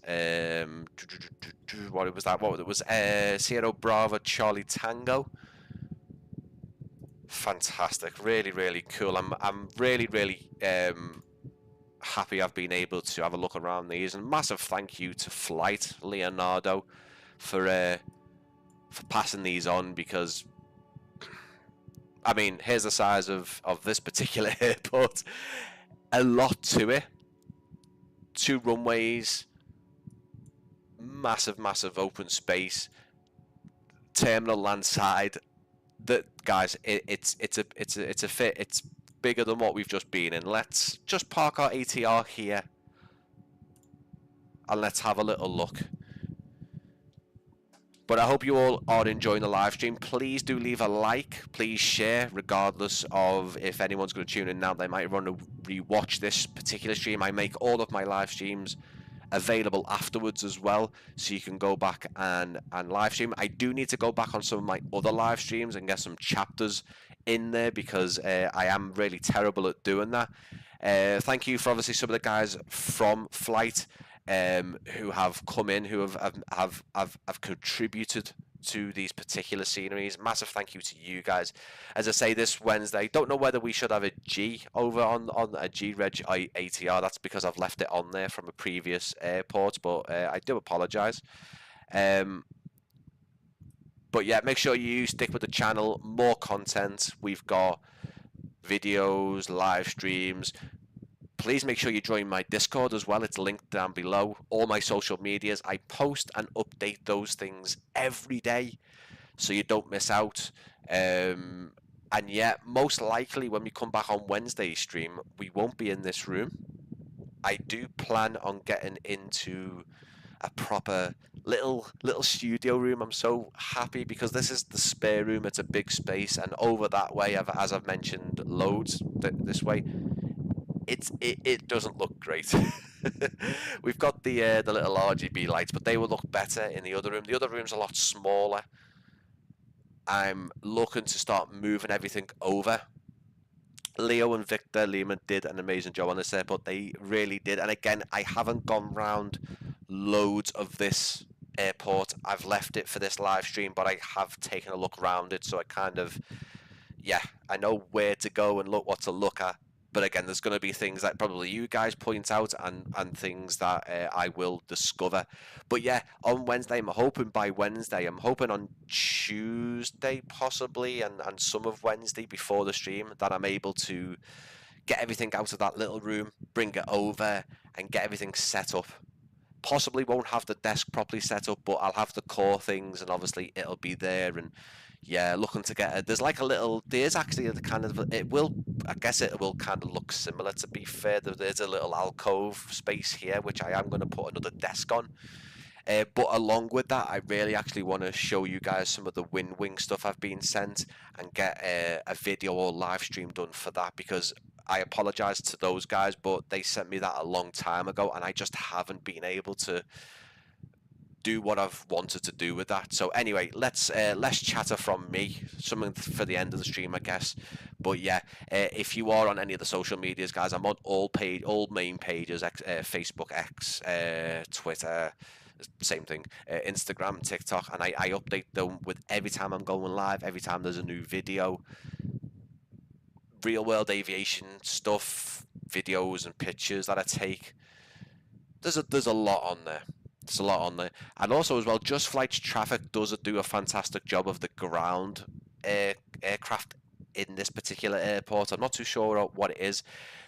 what was that? What it was? Sierra Bravo Charlie Tango. Fantastic, really cool. I'm really happy I've been able to have a look around these, and massive thank you to Flyt Leonardo for passing these on, because I mean, here's the size of this particular airport. A lot to it. 2 runways, massive open space, terminal landside. That, guys, it's a fit. It's bigger than what we've just been in. Let's just park our ATR here and let's have a little look. But I hope you all are enjoying the live stream. Please do leave a like. Please share, regardless of if anyone's going to tune in now. They might want to rewatch this particular stream. I make all of my live streams available afterwards as well, so you can go back and live stream. I do need to go back on some of my other live streams and get some chapters in there, because I am really terrible at doing that. Thank you for obviously some of the guys from Flyt who have come in, who have contributed to these particular sceneries. Massive thank you to you guys. As I say, this Wednesday, don't know whether we should have a G over on a G Reg ATR. That's because I've left it on there from a previous airport, but I do apologize. But yeah, make sure you stick with the channel. More content. We've got videos, live streams. Please make sure you join my Discord as well. It's linked down below. All my social medias. I post and update those things every day, so you don't miss out. And yeah, most likely when we come back on Wednesday stream, we won't be in this room. I do plan on getting into a proper little studio room. I'm so happy because this is the spare room. It's a big space, and over that way, as I've mentioned loads this way, it doesn't look great. We've got the little RGB lights, but they will look better in the other room. The other room's a lot smaller. I'm looking to start moving everything over. Leo and Victor Lehman did an amazing job on this airport. They really did. And again, I haven't gone round loads of this airport. I've left it for this live stream, but I have taken a look around it, so I kind of, yeah, I know where to go and look what to look at. But again, there's going to be things that probably you guys point out, and things that I will discover. But yeah, on Wednesday, I'm hoping by Wednesday, I'm hoping on Tuesday possibly, and some of Wednesday before the stream, that I'm able to get everything out of that little room, bring it over, and get everything set up. Possibly won't have the desk properly set up, but I'll have the core things, and obviously it'll be there. And yeah, looking to get there's like a little, there's actually a kind of, it will, I guess it will kind of look similar, to be fair. There's a little alcove space here, which I am going to put another desk on. But along with that, I really actually want to show you guys some of the wing stuff I've been sent, and get a video or live stream done for that, because I apologize to those guys, but they sent me that a long time ago, and I just haven't been able to do what I've wanted to do with that. So anyway, let's less chatter from me, something for the end of the stream, I guess. But yeah, if you are on any of the social medias, guys, I'm on all main pages, Facebook, X, Twitter, same thing, Instagram, TikTok, and I update them with every time I'm going live, every time there's a new video, real world aviation stuff, videos and pictures that I take. There's a lot on there. There's a lot on there. And also as well, Just Flight's traffic does do a fantastic job of the ground aircraft in this particular airport. I'm not too sure what it is.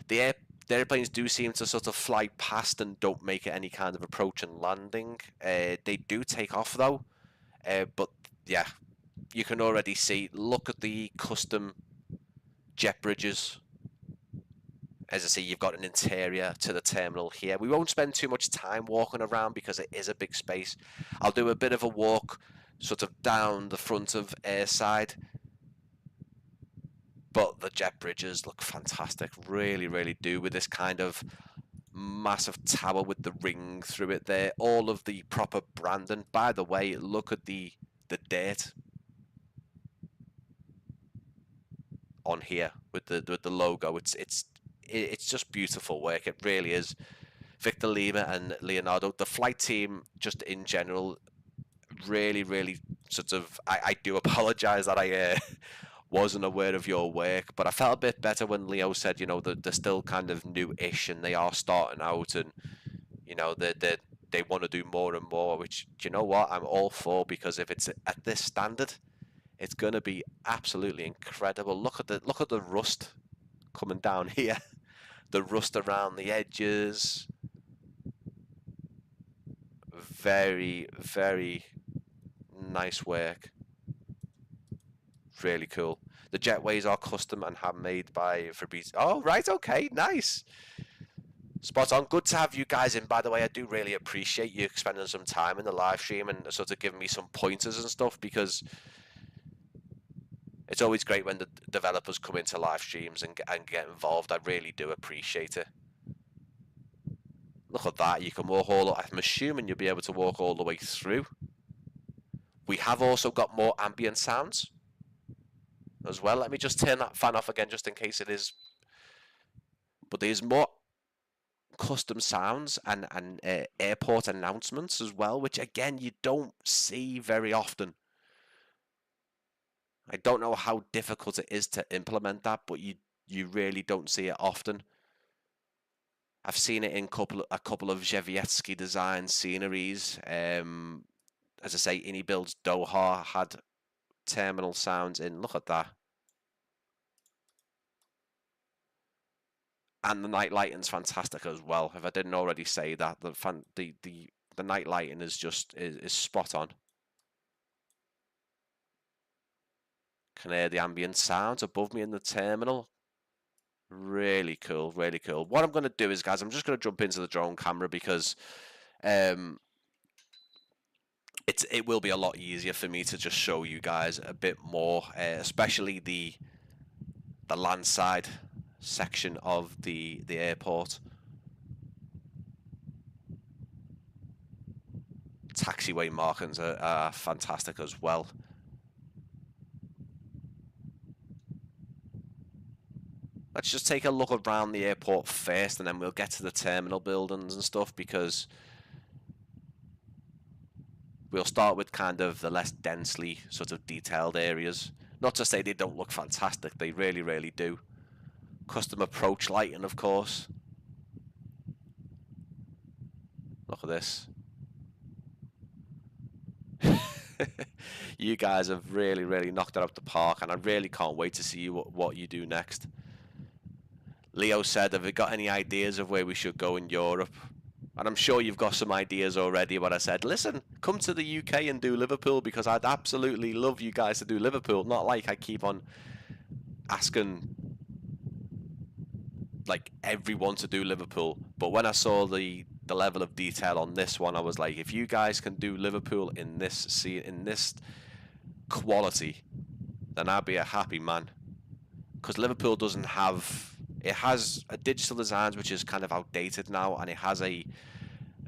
The airplanes do seem to sort of fly past and don't make any kind of approach and landing. They do take off though. But yeah, you can already see, look at the custom jet bridges. As I say, you've got an interior to the terminal here. We won't spend too much time walking around because it is a big space. I'll do a bit of a walk sort of down the front of airside. But the jet bridges look fantastic. Really, really do, with this kind of massive tower with the ring through it there. All of the proper branding. By the way, look at the date on here with the logo. It's just beautiful work. It really is. Victor Lima and Leonardo, the Flyt team, just in general, really, really sort of. I do apologize that I wasn't aware of your work, but I felt a bit better when Leo said, you know, that they're still kind of new-ish and they are starting out, and you know they want to do more and more. Which, do you know what, I'm all for, because if it's at this standard, it's going to be absolutely incredible. Look at the rust coming down here. The rust around the edges. Very, very nice work. Really cool. The jetways are custom and handmade by Fabrice. Oh, right, okay, nice. Spot on. Good to have you guys in, by the way. I do really appreciate you spending some time in the live stream and sort of giving me some pointers and stuff, because it's always great when the developers come into live streams and get involved. I really do appreciate it. Look at that, you can walk all, I'm assuming you'll be able to walk all the way through. We have also got more ambient sounds as well. Let me just turn that fan off again just in case it is. But there's more custom sounds and airport announcements as well, which again you don't see very often. I don't know how difficult it is to implement that, but you really don't see it often. I've seen it in a couple of Jericoacoara design sceneries. As I say, Ini Builds Doha had terminal sounds in. Look at that. And the night lighting's fantastic as well. If I didn't already say that, the night lighting is just is spot on. Can hear the ambient sounds above me in the terminal. Really cool, really cool. What I'm going to do is, guys, I'm just going to jump into the drone camera because it will be a lot easier for me to just show you guys a bit more, especially the land side section of the airport. Taxiway markings are fantastic as well. Let's just take a look around the airport first, and then we'll get to the terminal buildings and stuff, because we'll start with kind of the less densely sort of detailed areas. Not to say they don't look fantastic, they really, really do. Custom approach lighting, of course. Look at this. You guys have really, really knocked it out the park, and I really can't wait to see what you do next. Leo said, have you got any ideas of where we should go in Europe? And I'm sure you've got some ideas already, but I said, listen, come to the UK and do Liverpool, because I'd absolutely love you guys to do Liverpool. Not like I keep on asking like everyone to do Liverpool, but when I saw the level of detail on this one, I was like, if you guys can do Liverpool in this quality, then I'd be a happy man. Because Liverpool doesn't have... It has a digital designs which is kind of outdated now, and it has a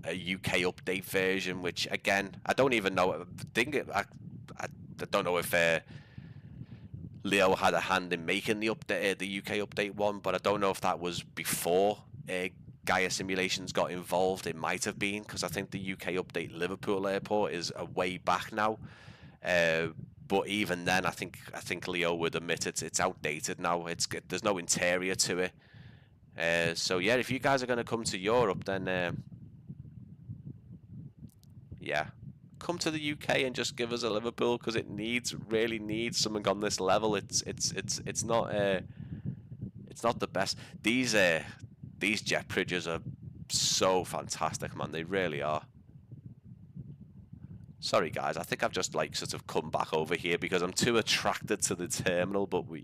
UK update version, which again, I don't even know. I don't know if Leo had a hand in making the update, the UK update one, but I don't know if that was before Gaia Simulations got involved. It might have been, because I think the UK update Liverpool Airport is a way back now. But even then, I think Leo would admit it's outdated now. There's no interior to it. So yeah, if you guys are going to come to Europe, then yeah, come to the UK and just give us a Liverpool, because it really needs something on this level. It's not the best. These jet bridges are so fantastic, man. They really are. Sorry guys, I think I've just like sort of come back over here because I'm too attracted to the terminal, but we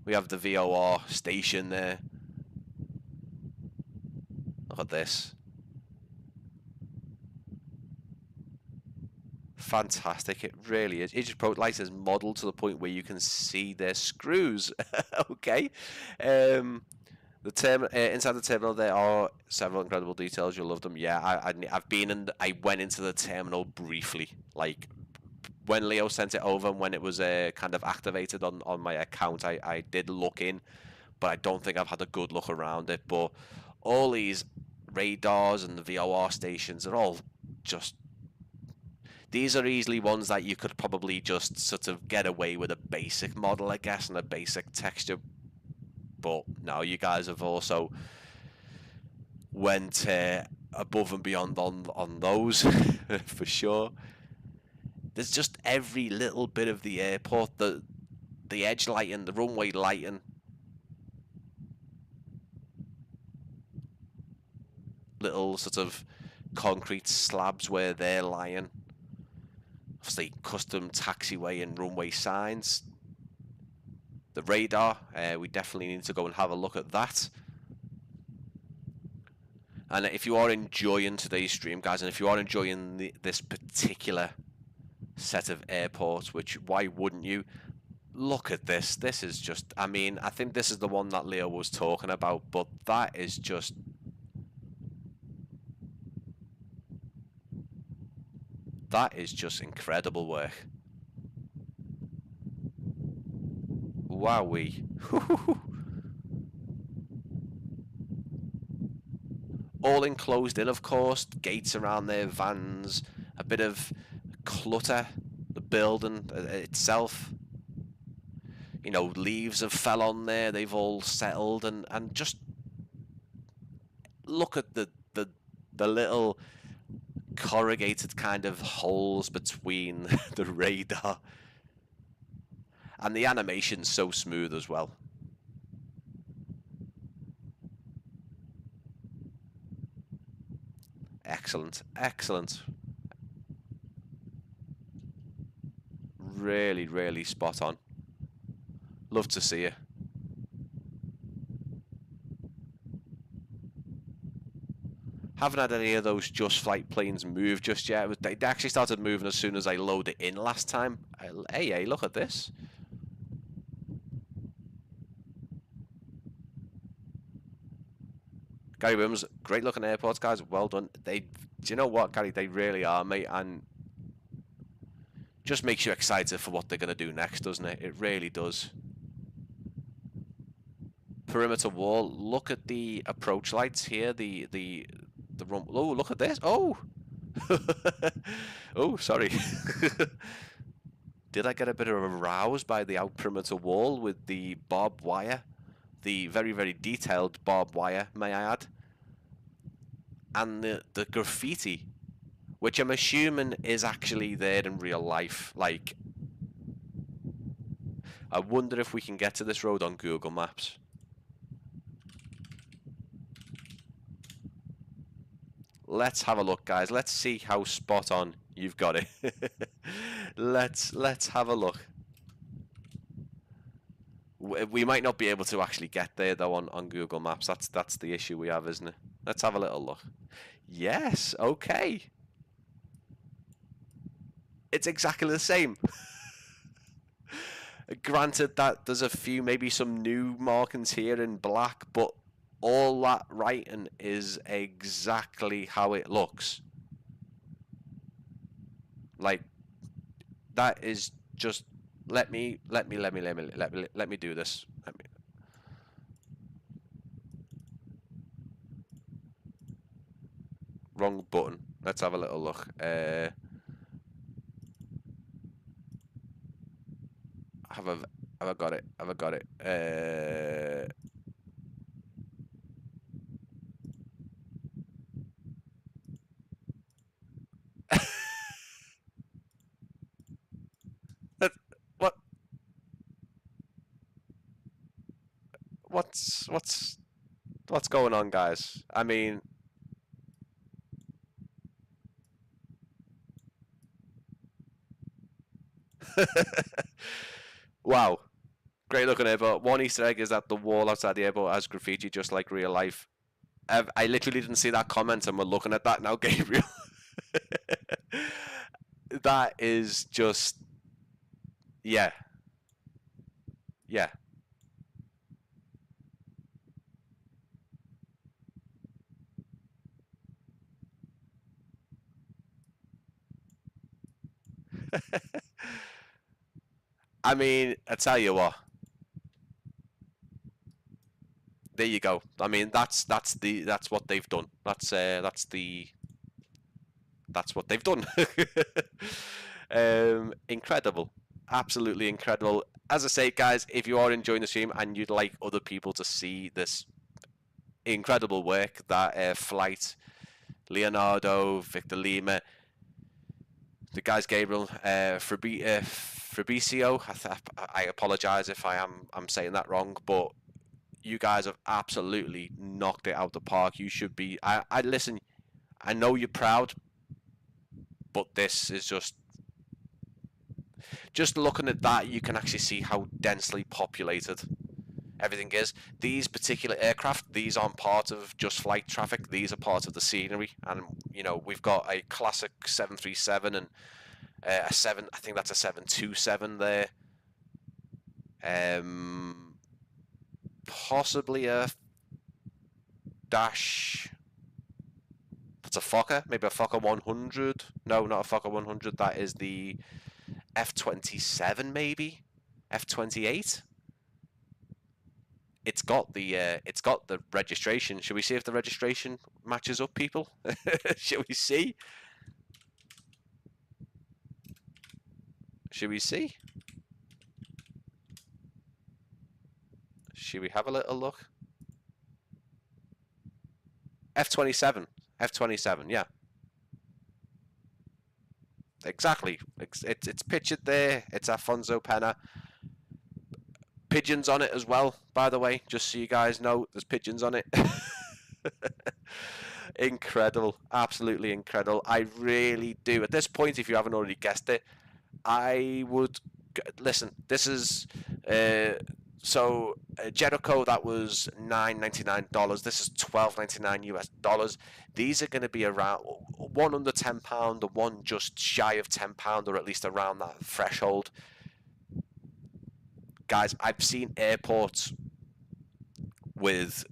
have the VOR station there. Look at this. Fantastic, it really is. Aegis Pro Light is modelled to the point where you can see their screws. Okay. Inside the terminal there are several incredible details. You'll love them. Yeah, I went into the terminal briefly, like when Leo sent it over and when it was kind of activated on my account. I did look in, but I don't think I've had a good look around it. But all these radars and the VOR stations are all just... These are easily ones that you could probably just sort of get away with a basic model, I guess, and a basic texture. But now you guys have also went above and beyond on those for sure. There's just every little bit of the airport, the edge lighting, the runway lighting, little sort of concrete slabs where they're lying. Obviously custom taxiway and runway signs. The radar, we definitely need to go and have a look at that. And if you are enjoying today's stream, guys, and if you are enjoying this particular set of airports, which why wouldn't you? Look at this. This is just, I mean, I think this is the one that Leo was talking about, but that is just That is just incredible work. Wowee. All enclosed in, of course, gates around their vans, a bit of clutter, the building itself. You know, leaves have fell on there, they've all settled, and just look at the little corrugated kind of holes between the radar. And the animation's so smooth as well. Excellent, excellent. Really, really spot on. Love to see it. Haven't had any of those Just Flight planes move just yet. They actually started moving as soon as I loaded it in last time. Hey, look at this. Gary Williams, great looking airports, guys. Well done. Do you know what, Gary? They really are, mate. And just makes you excited for what they're going to do next, doesn't it? It really does. Perimeter wall. Look at the approach lights here. The rump. Oh, look at this. Oh. Oh, sorry. Did I get a bit of aroused by the out perimeter wall with the barbed wire? The very, very detailed barbed wire, may I add. And the graffiti, which I'm assuming is actually there in real life. Like, I wonder if we can get to this road on Google Maps. Let's have a look, guys. Let's see how spot on you've got it. Let's have a look. We might not be able to actually get there though on Google Maps. That's the issue we have, isn't it? Let's have a little look. Yes, okay. It's exactly the same. Granted that there's a few, maybe some new markings here in black, but all that writing is exactly how it looks. Like, that is just, let me do this. Wrong button. Let's have a little look. Have I got it? Have I got it? What? What's going on, guys? I mean, wow. Great looking airport. One Easter egg is that the wall outside the airport has graffiti just like real life. I literally didn't see that comment and we're looking at that now, Gabriel. That is just, yeah. Yeah. I mean, I tell you what. There you go. I mean, that's what they've done. That's what they've done. Incredible, absolutely incredible. As I say, guys, if you are enjoying the stream and you'd like other people to see this incredible work that Flyt, Leonardo, Victor Lima, the guys Gabriel, Fabricio, I apologize if I'm saying that wrong, but you guys have absolutely knocked it out the park. You should be. I listen. I know you're proud, but this is just looking at that, you can actually see how densely populated everything is. These particular aircraft, these aren't part of just flight traffic. These are part of the scenery, and you know we've got a classic 737 and a 7. I think that's a 727 there. Possibly a dash That's a Fokker, maybe a Fokker 100. No, not a Fokker 100. That is the F27, maybe F28. It's got the registration. Should we see if the registration matches up, people? Should we see? Should we see? Should we have a little look? F27. F27, yeah. Exactly. It's pictured there. It's Afonso Pena. Pigeons on it as well, by the way, just so you guys know. There's pigeons on it. Incredible. Absolutely incredible. I really do. At this point, if you haven't already guessed it, I would... Listen, this is... Jericho, that was $9.99. This is $12.99 US dollars. These are going to be around one under £10, the one just shy of £10, or at least around that threshold. Guys, I've seen airports with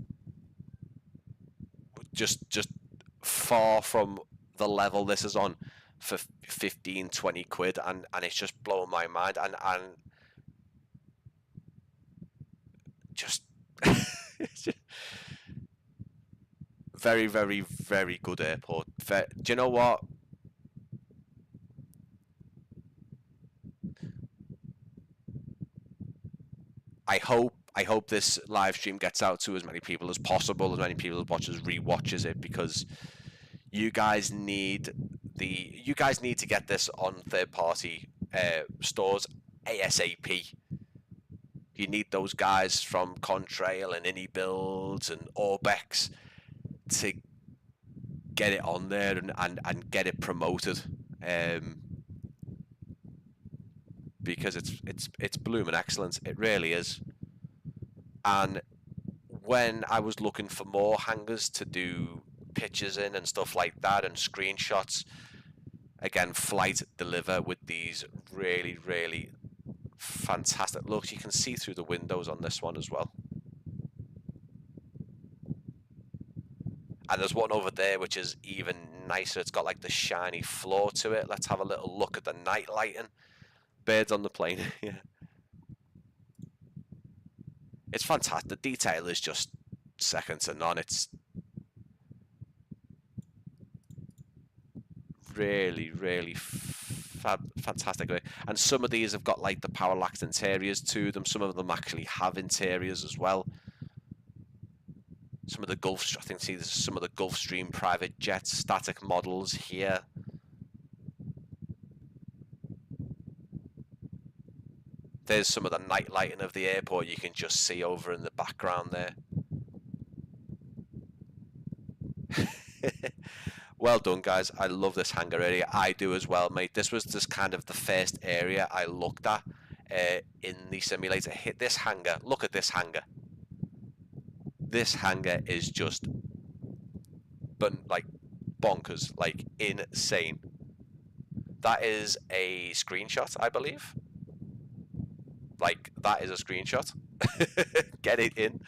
just far from the level this is on for 15, 20 quid, and it's just blowing my mind, and just very, very, very good airport. Do you know what? I hope this live stream gets out to as many people as possible, as many people as rewatches it, because you guys need to get this on third-party stores ASAP. You need those guys from Contrail and Any Builds and Orbex to get it on there and get it promoted, because it's blooming excellent. It really is. And when I was looking for more hangers to do pictures in and stuff like that and screenshots, again, Flyt deliver with these really, really fantastic looks. You can see through the windows on this one as well. And there's one over there which is even nicer. It's got like the shiny floor to it. Let's have a little look at the night lighting. Birds on the plane. Yeah, it's fantastic. The detail is just second to none. It's really, really fantastic. And some of these have got like the parallax interiors to them. Some of them actually have interiors as well. Some of the I think see there's some of the Gulfstream private jets, static models here. There's some of the night lighting of the airport you can just see over in the background there. Well done, guys. I love this hangar area. I do as well, mate. This was just kind of the first area I looked at in the simulator. Hit this hangar. Look at this hangar. This hangar is just like bonkers, like insane. That is a screenshot, I believe. Like, that is a screenshot. Get it in.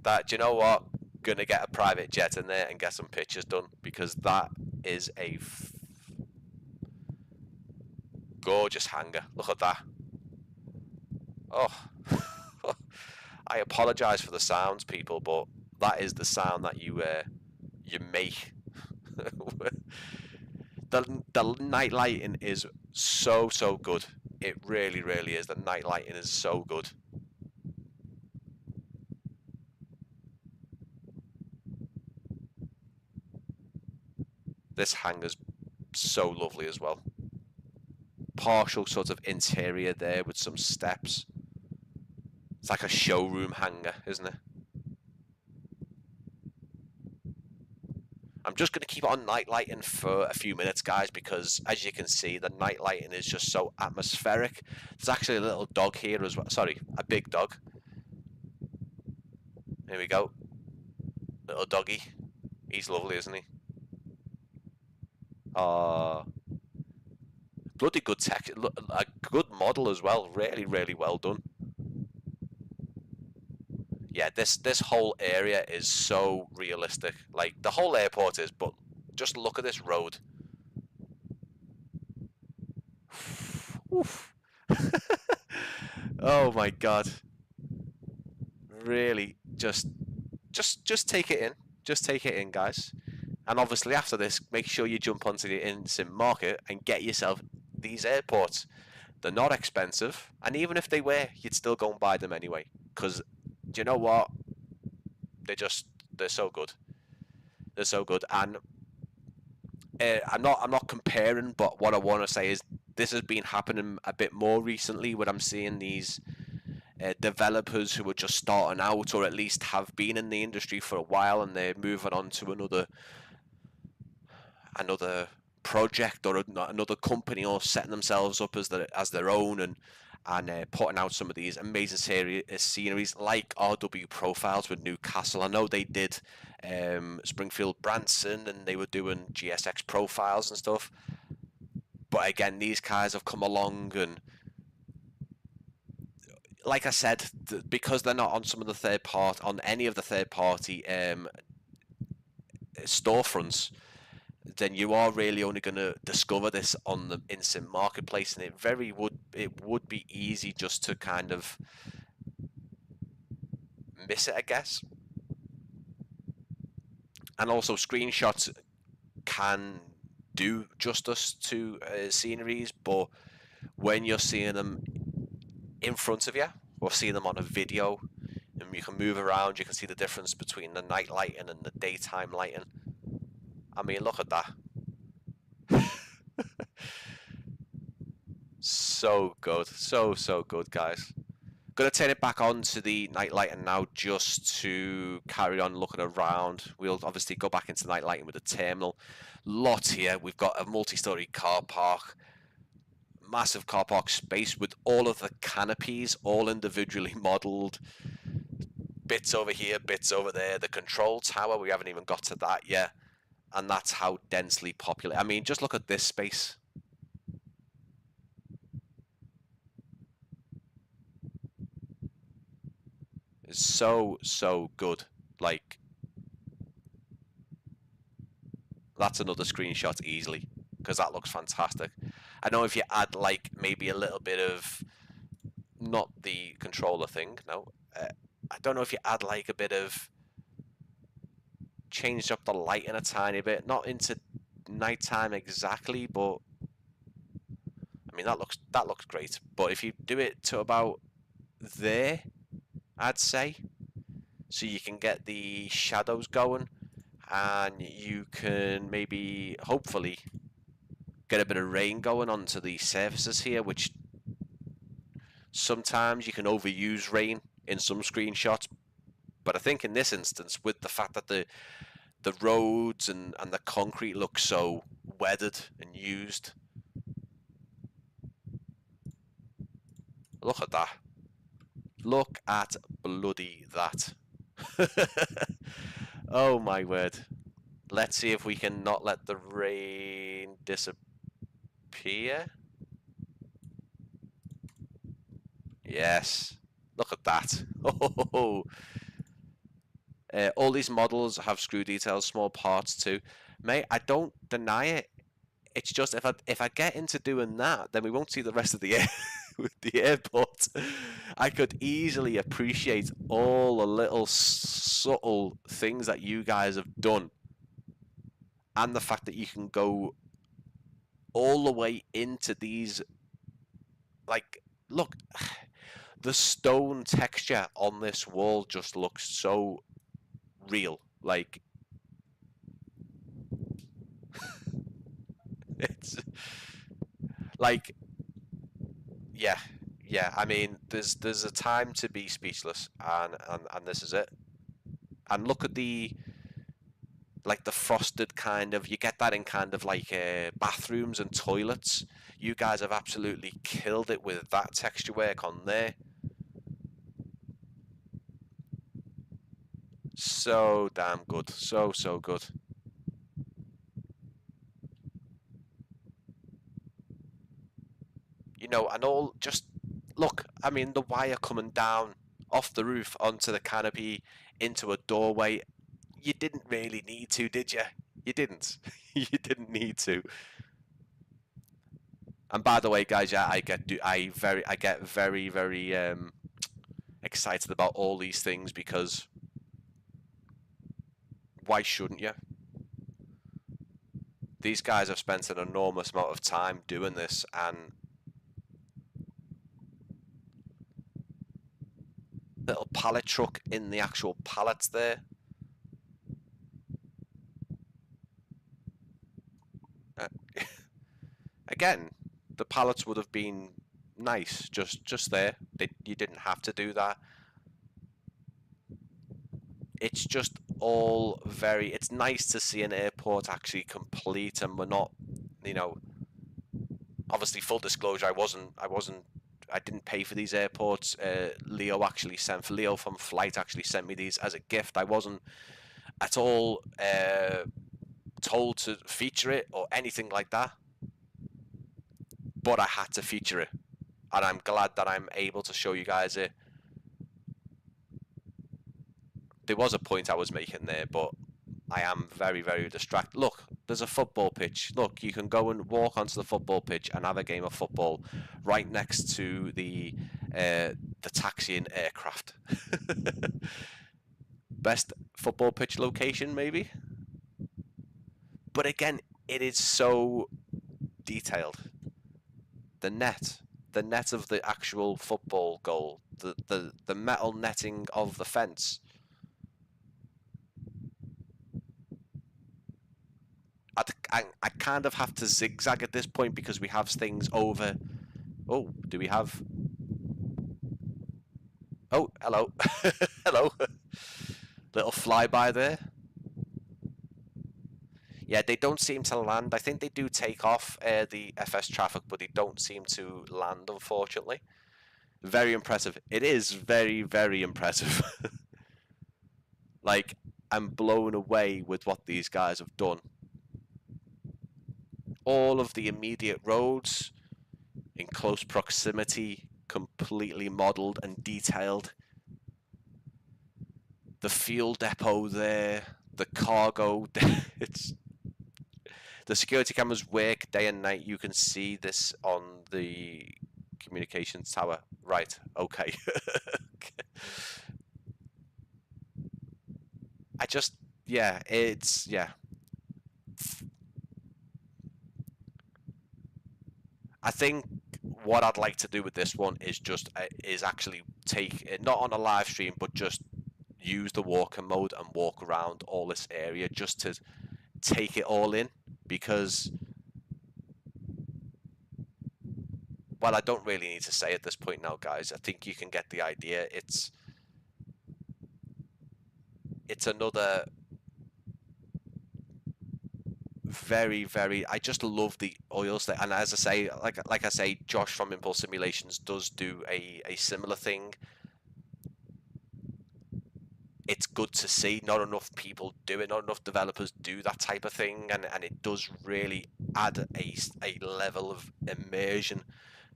That, do you know what? Gonna get a private jet in there and get some pictures done, because that is a gorgeous hangar. Look at that. Oh, I apologise for the sounds, people, but that is the sound that you make. The night lighting is so good. It really, really is. The night lighting is so good. This hangar's so lovely as well. Partial sort of interior there with some steps. It's like a showroom hangar, isn't it? I'm just going to keep on night lighting for a few minutes, guys, because as you can see, the night lighting is just so atmospheric. There's actually a little dog here as well. Sorry, a big dog. Here we go. Little doggy. He's lovely, isn't he? Bloody good tech. A good model as well. Really, really well done. Yeah, this whole area is so realistic. Like, the whole airport is, but just look at this road. Oof. Oh my god. Really, just take it in. Just take it in, guys. And obviously after this, make sure you jump onto the instant market and get yourself these airports. They're not expensive, and even if they were, you'd still go and buy them anyway. Because, do you know what? They're so good. They're so good. And I'm not comparing, but what I want to say is this has been happening a bit more recently, when I'm seeing these developers who are just starting out, or at least have been in the industry for a while, and they're moving on to another project or another company, or setting themselves up as their own, and putting out some of these amazing sceneries like RW Profiles with Newcastle. I know they did Springfield Branson, and they were doing GSX Profiles and stuff. But again, these guys have come along, and like I said, because they're not on some of the on any of the third party storefronts, then you are really only going to discover this on the instant marketplace, and it would be easy just to kind of miss it, I guess. And also, screenshots can do justice to sceneries, but when you're seeing them in front of you, or seeing them on a video, and you can move around, you can see the difference between the night lighting and the daytime lighting. I mean, look at that. So good. So good, guys. Gonna turn it back on to the night lighting now, just to carry on looking around. We'll obviously go back into night lighting with the terminal. Lot here. We've got a multi-story car park. Massive car park space with all of the canopies, all individually modelled. Bits over here, bits over there. The control tower, we haven't even got to that yet. And that's how densely populated. I mean, just look at this space. It's so good. Like, that's another screenshot easily, because that looks fantastic. I know if you add like maybe a little bit of, not the controller thing, no. I don't know if you add like a bit of, changed up the lighting a tiny bit, not into nighttime exactly, but I mean that looks great. But if you do it to about there, I'd say, so you can get the shadows going, and you can maybe hopefully get a bit of rain going onto the surfaces here, which sometimes you can overuse rain in some screenshots. But I think in this instance, with the fact that the roads and the concrete look so weathered and used, look at that. Look at bloody that. Oh my word. Let's see if we can not let the rain disappear. Yes. Look at that. Oh. All these models have screw details, small parts too. Mate, I don't deny it. It's just if I get into doing that, then we won't see the rest of the air with the airport. I could easily appreciate all the little subtle things that you guys have done, and the fact that you can go all the way into these. Like, look, the stone texture on this wall just looks so real. Like, it's like, yeah, yeah. I mean, there's a time to be speechless, and this is it. And look at the, like, the frosted kind of, you get that in kind of like bathrooms and toilets. You guys have absolutely killed it with that texture work on there. So damn good. So good. You know, and all, just look, I mean, the wire coming down off the roof onto the canopy into a doorway. You didn't really need to, did you? You didn't. You didn't need to. And by the way, guys, yeah, I get very excited about all these things, because why shouldn't you? These guys have spent an enormous amount of time doing this, and little pallet truck in the actual pallets there. Again, the pallets would have been nice just there. You didn't have to do that. It's just all very, it's nice to see an airport actually complete, and we're not, you know, obviously full disclosure, I didn't pay for these airports. Leo from Flyt actually sent me these as a gift. I wasn't at all told to feature it or anything like that, but I had to feature it, and I'm glad that I'm able to show you guys it. There was a point I was making there, but I am very distracted. Look, there's a football pitch. Look, you can go and walk onto the football pitch and have a game of football right next to the taxiing aircraft. Best football pitch location, maybe? But again, it is so detailed. The net of the actual football goal, the metal netting of the fence. I kind of have to zigzag at this point because we have things over. Oh, do we have? Oh, hello. Hello. Little flyby there. Yeah, they don't seem to land. I think they do take off the FS traffic, but they don't seem to land, unfortunately. Very impressive. It is very impressive. Like, I'm blown away with what these guys have done. All of the immediate roads in close proximity, completely modelled and detailed. The fuel depot there, the cargo, it's... The security cameras work day and night. You can see this on the communications tower. Right, okay. I think what I'd like to do with this one is actually take it, not on a live stream, but just use the walker mode and walk around all this area just to take it all in, because, well, I don't really need to say at this point now, guys. I think you can get the idea. It's another very, I just love the oils there. And as I say, like I say, Josh from Impulse Simulations does do a similar thing. It's good to see. Not enough people do it, not enough developers do that type of thing, and it does really add a level of immersion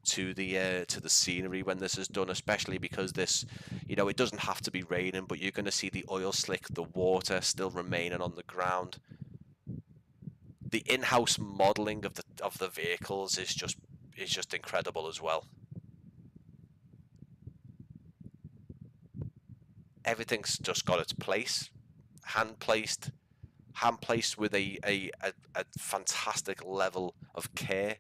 to the scenery when this is done, especially because this, you know, it doesn't have to be raining, but you're going to see the oil slick, the water still remaining on the ground. The in-house modeling of the vehicles is just incredible as well. Everything's just got its place, hand placed with a fantastic level of care.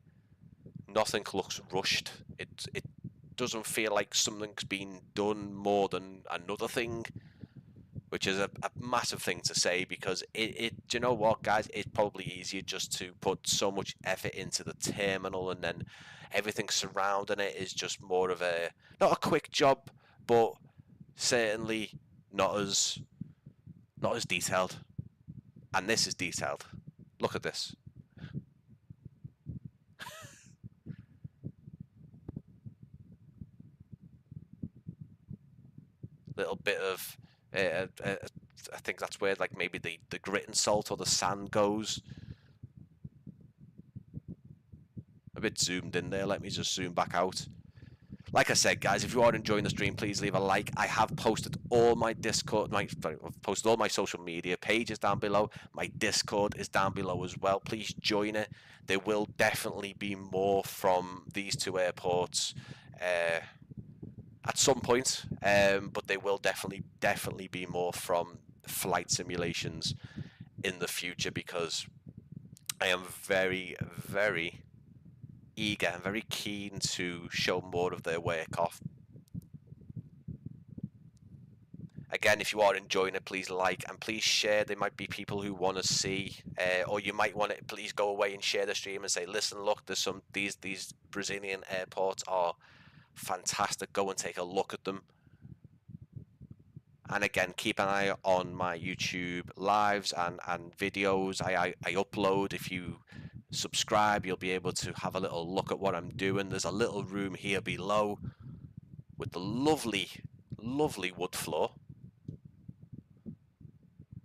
Nothing looks rushed. It doesn't feel like something's been done more than another thing, which is a massive thing to say, because do you know what, guys? It's probably easier just to put so much effort into the terminal, and then everything surrounding it is just more of not a quick job, but certainly not as detailed. And this is detailed. Look at this. Little bit of I think that's where, like, maybe the grit and salt or the sand goes. A bit zoomed in there. Let me just zoom back out. like I said, guys, if you are enjoying the stream, please leave a like. I have posted all my Discord, I've posted all my social media pages down below. My Discord is down below as well. Please join it. There will definitely be more from these two airports at some point, but there will definitely be more from flight simulations in the future, because I am very, very eager and very keen to show more of their work off. Again, if you are enjoying it, please like and please share. There might be people who want to see, or you might want to please go away and share the stream and say, listen, look, there's some these Brazilian airports are fantastic. Go and take a look at them. And again, keep an eye on my YouTube lives and videos I upload. If you subscribe, you'll be able to have a little look at what I'm doing. There's a little room here below with the lovely wood floor.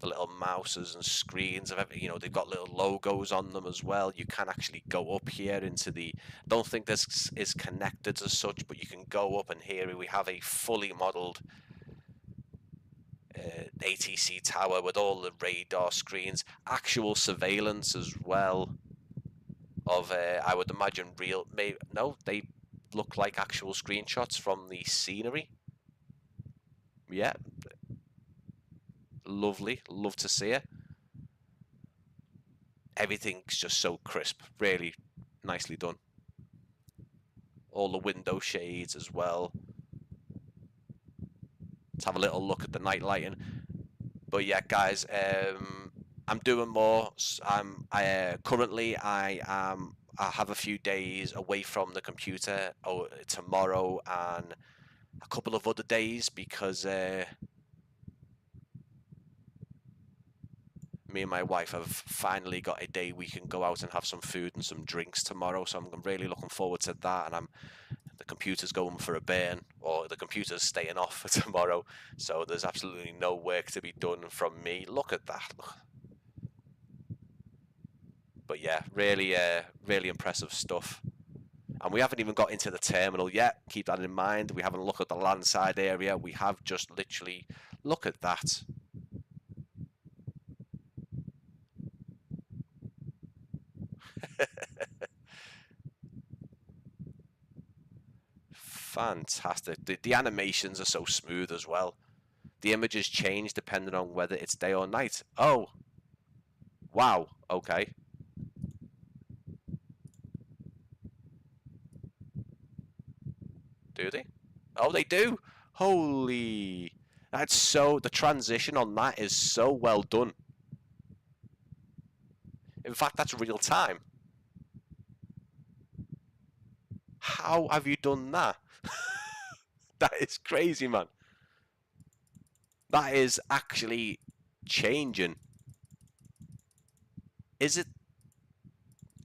The little mouses and screens of everything, you know, they've got little logos on them as well. You can actually go up here into the, don't think this is connected as such, but you can go up, and here we have a fully modeled ATC tower with all the radar screens, actual surveillance as well of I would imagine real, maybe no, they look like actual screenshots from the scenery. Yeah, lovely, love to see it. Everything's just so crisp, really nicely done. All the window shades as well. Let's have a little look at the night lighting. But yeah, guys, I'm doing more. Currently I have a few days away from the computer tomorrow and a couple of other days, because me and my wife have finally got a day we can go out and have some food and some drinks tomorrow. So I'm really looking forward to that, and the computer's going for a burn, or the computer's staying off for tomorrow. So there's absolutely no work to be done from me. Look at that. Look. But yeah, really, really impressive stuff. And we haven't even got into the terminal yet. Keep that in mind. We haven't looked at the landside area. We have just literally, look at that. Fantastic. The animations are so smooth as well. The images change depending on whether it's day or night. Oh, wow. Okay. Do they? Oh, they do. Holy. That's so, the transition on that is so well done. In fact, that's real time. How have you done that? That is crazy, man. That is actually changing. Is it?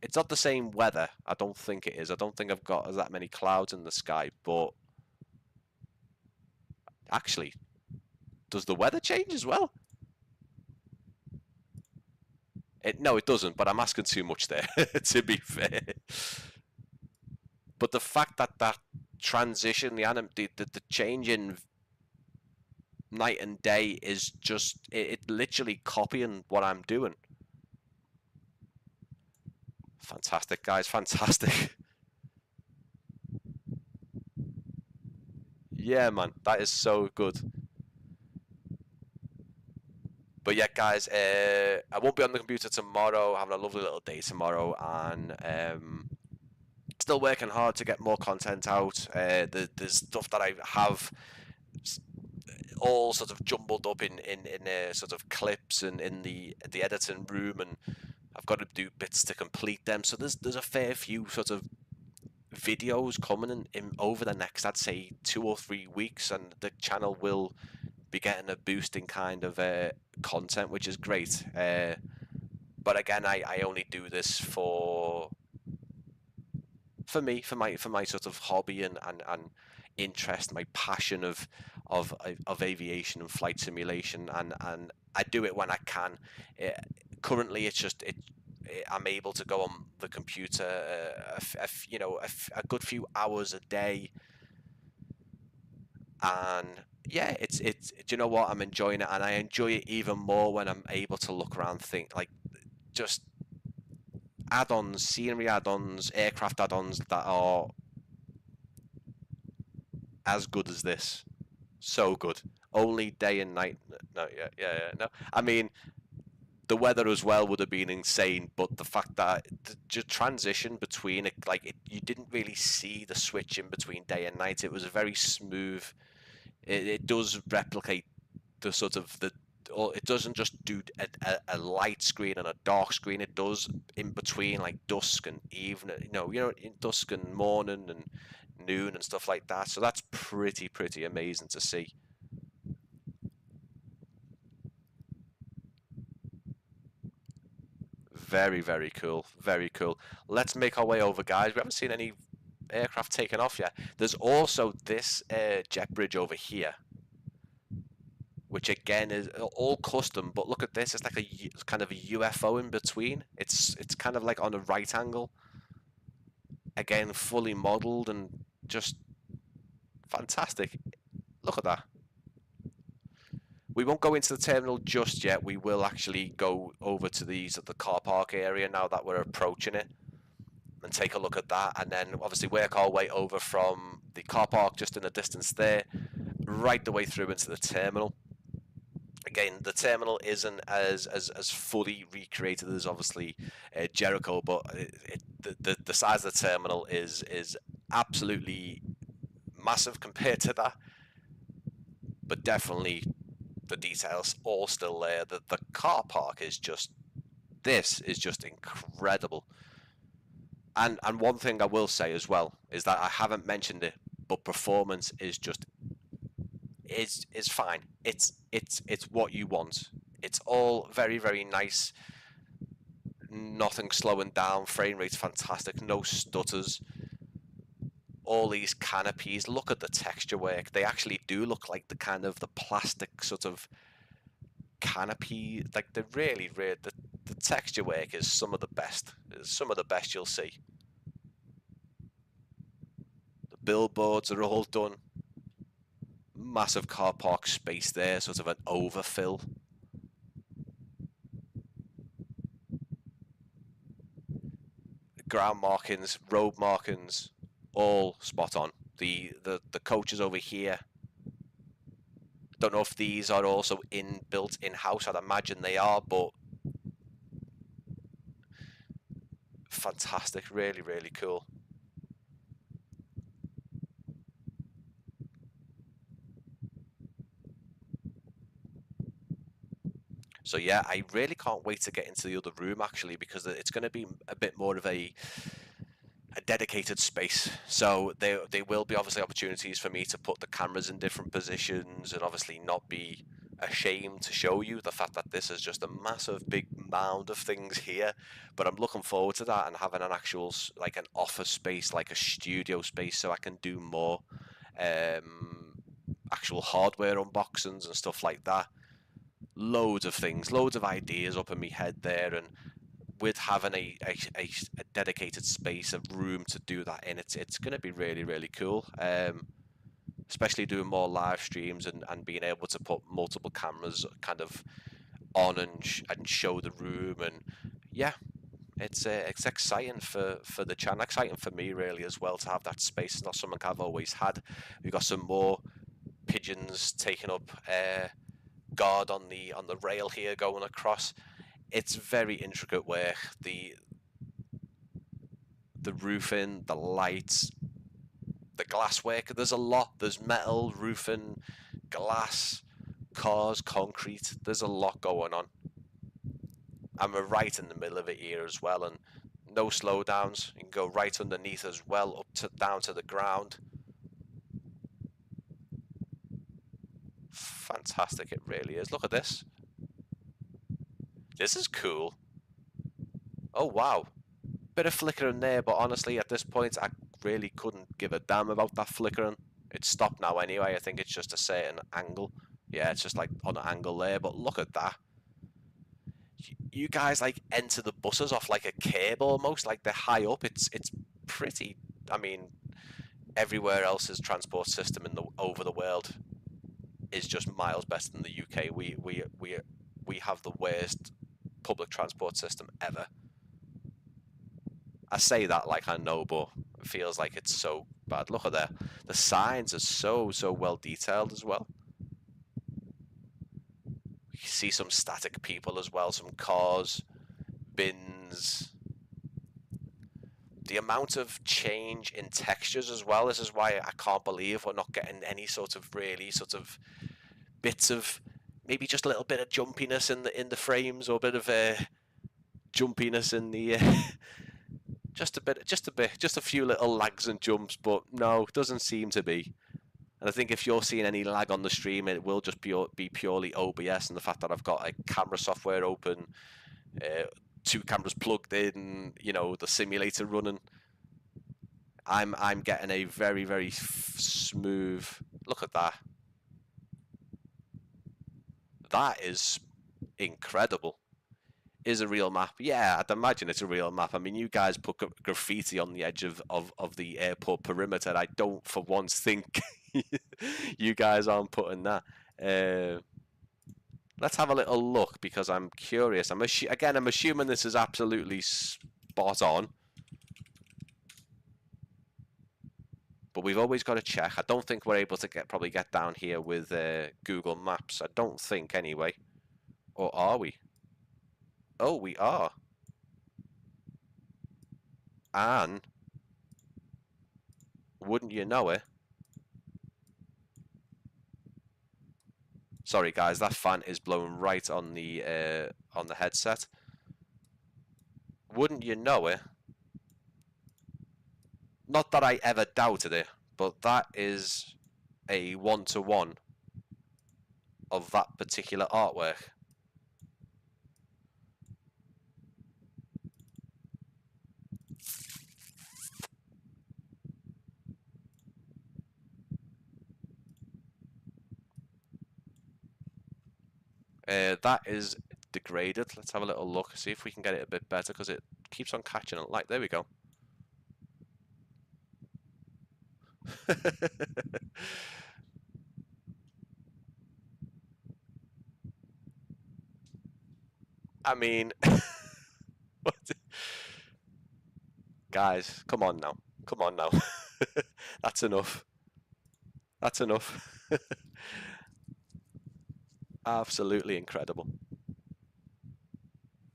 It's not the same weather. I don't think it is. I don't think I've got that many clouds in the sky, but actually, does the weather change as well? No, it doesn't, but I'm asking too much there, to be fair. But the fact that that transition, the change in night and day is just, it literally copying what I'm doing. Fantastic, guys, fantastic. Yeah, man, that is so good. But yeah, guys, I won't be on the computer tomorrow. Having a lovely little day tomorrow, and still working hard to get more content out. There's stuff that I have all sort of jumbled up in sort of clips and in the editing room, and I've got to do bits to complete them. So there's a fair few sort of videos coming in over the next, I'd say, 2 or 3 weeks, and the channel will be getting a boost in kind of content, which is great. But again, I only do this for me, for my sort of hobby and interest, my passion of aviation and flight simulation, and I do it when I can. Currently, it's just I'm able to go on the computer, you know, a good few hours a day, And yeah, it's do you know what, I'm enjoying it, and I enjoy it even more when I'm able to look around, think like just add-ons, scenery add-ons, aircraft add-ons that are as good as this. So good. Only day and night. No, yeah. No, I mean the weather as well would have been insane, but the fact that the transition between it, like you didn't really see the switch in between day and night. It was a very smooth. It does replicate the sort of the. It doesn't just do a light screen and a dark screen. It does in between, like dusk and evening. In dusk and morning and noon and stuff like that. So that's pretty amazing to see. Very cool. Very cool. Let's make our way over, guys. We haven't seen any aircraft taken off yet. There's also this jet bridge over here, which again is all custom. But look at this; it's like kind of a UFO in between. It's kind of like on a right angle. Again, fully modelled and just fantastic. Look at that. We won't go into the terminal just yet. We will actually go over to the car park area now that we're approaching it, and take a look at that, and then obviously work our way over from the car park just in the distance there, right the way through into the terminal. Again, the terminal isn't as fully recreated as obviously Jericho, but the size of the terminal is absolutely massive compared to that. But definitely the details all still there. The car park is just, this is just incredible. And one thing I will say as well is that I haven't mentioned it, but performance is just is fine. It's what you want. It's all very nice. Nothing slowing down. Frame rate's fantastic. No stutters. All these canopies. Look at the texture work. They actually do look like the kind of the plastic sort of canopy. Like they're really the texture work is some of the best. It's some of the best you'll see. The billboards are all done. Massive car park space there, sort of an overfill. Ground markings, road markings, all spot on. The coaches over here, don't know if these are also built in-house. I'd imagine they are, but fantastic. Really cool. So yeah, I really can't wait to get into the other room actually, because it's going to be a bit more of a dedicated space. So there will be obviously opportunities for me to put the cameras in different positions, and obviously not be ashamed to show you the fact that this is just a massive big mound of things here. But I'm looking forward to that and having an actual like an office space, like a studio space, so I can do more actual hardware unboxings and stuff like that. Loads of things, loads of ideas up in my head there, and with having a dedicated space, a room to do that in, it's going to be really cool. Especially doing more live streams and being able to put multiple cameras kind of on and show the room, and yeah, it's exciting for the channel, exciting for me really as well to have that space. It's not something I've always had. We've got some more pigeons taking up guard on the rail here going across. It's very intricate work. The roofing, the lights, the glass work. There's a lot. There's metal, roofing, glass, cars, concrete. There's a lot going on. And we're right in the middle of it here as well, and no slowdowns. You can go right underneath as well, up to down to the ground. Fantastic, it really is. Look at this. This is cool. Oh wow. Bit of flickering there, but honestly, at this point, I really couldn't give a damn about that flickering. It's stopped now anyway. I think it's just a certain angle. Yeah, it's just like on an angle there, but look at that. You guys like enter the buses off like a curb almost, like they're high up. It's pretty. I mean, everywhere else's transport system over the world is just miles better than the UK. We have the worst public transport system ever. I say that like I know, but it feels like it's so bad. Look at that. The signs are so well detailed as well. You see some static people as well, some cars, bins. The amount of change in textures as well. This is why I can't believe we're not getting any sort of really sort of bits of maybe just a little bit of jumpiness in the frames, or a bit of jumpiness in the just a few little lags and jumps, but no, it doesn't seem to be. And I think if you're seeing any lag on the stream, it will just be purely OBS and the fact that I've got a camera software open, 2 cameras plugged in, you know, the simulator running. I'm getting a very smooth. Look at that. That is incredible. Is a real map. Yeah, I'd imagine it's a real map. I mean, you guys put graffiti on the edge of the airport perimeter. I don't for once think you guys aren't putting that. Let's have a little look, because I'm curious. I'm assuming this is absolutely spot on. But we've always got to check. I don't think we're able to probably get down here with Google Maps. I don't think anyway. Or are we? Oh, we are. And wouldn't you know it? Sorry guys, that fan is blowing right on the headset. Wouldn't you know it? Not that I ever doubted it, but that is a 1-to-1 of that particular artwork. That is degraded. Let's have a little look, see if we can get it a bit better, because it keeps on catching it. Like, there we go. I mean, guys, come on now. Come on now. That's enough. That's enough. Absolutely incredible.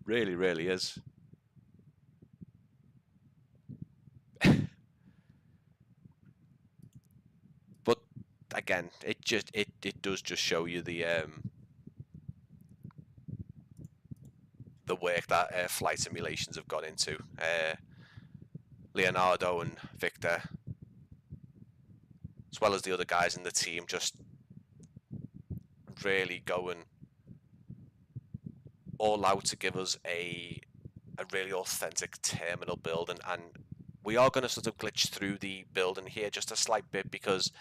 Really, really is. But again, it does just show you the work that flight simulations have gone into. Leonardo and Victor, as well as the other guys in the team, just really going all out to give us a really authentic terminal build, and we are going to sort of glitch through the building here just a slight bit, because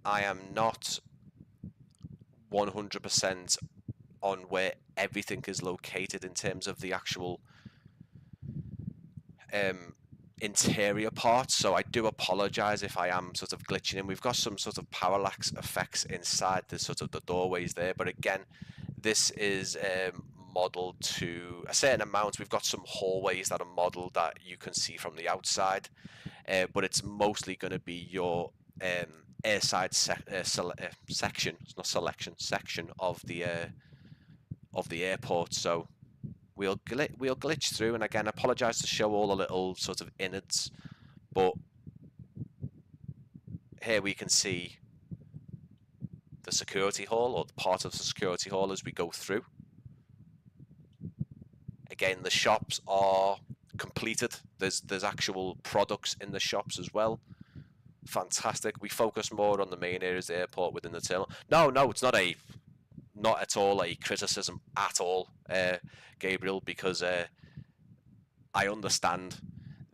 I am not 100% on where everything is located in terms of the actual interior parts, so I do apologize if I am sort of glitching in. We've got some sort of parallax effects inside the sort of the doorways there, but again, this is modeled to a certain amount. We've got some hallways that are modeled that you can see from the outside, but it's mostly going to be your airside section, it's not selection, section of the airport. So we'll glitch through, and again, apologize to show all the little sort of innards, but here we can see the security hall, or part of the security hall, as we go through. Again, the shops are completed. There's actual products in the shops as well. Fantastic. We focus more on the main areas of the airport within the terminal. No, it's not at all a criticism at all, Gabriel, because I understand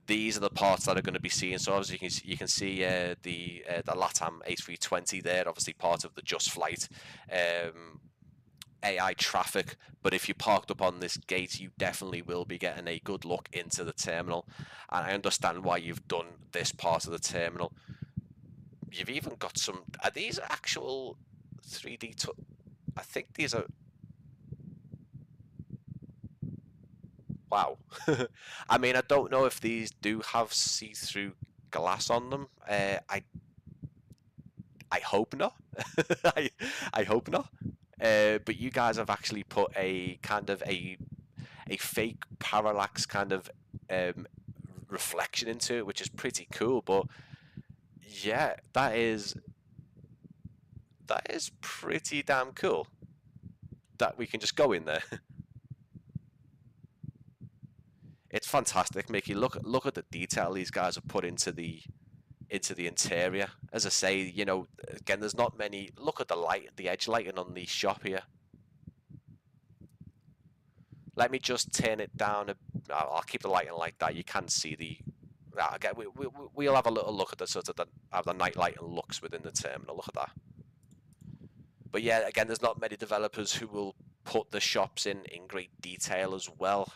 these are the parts that are going to be seen. So obviously you can see the LATAM A320 there, obviously part of the Just Flight AI traffic, but if you parked up on this gate, you definitely will be getting a good look into the terminal. And I understand why you've done this part of the terminal. You've even got some, are these actual 3D, I think these are, wow. I mean, I don't know if these do have see-through glass on them. I hope not. I hope not. But you guys have actually put a kind of a fake parallax kind of reflection into it, which is pretty cool. But yeah, that is pretty damn cool that we can just go in there. It's fantastic, Mickey. Look at the detail these guys have put into the interior. As I say, you know, again, there's not many. Look at the edge lighting on the shop here. Let me just turn it down. I'll keep the lighting like that. You can see the. Again, we'll have a little look at the sort of the night lighting looks within the terminal. Look at that. But yeah, again, there's not many developers who will put the shops in great detail as well,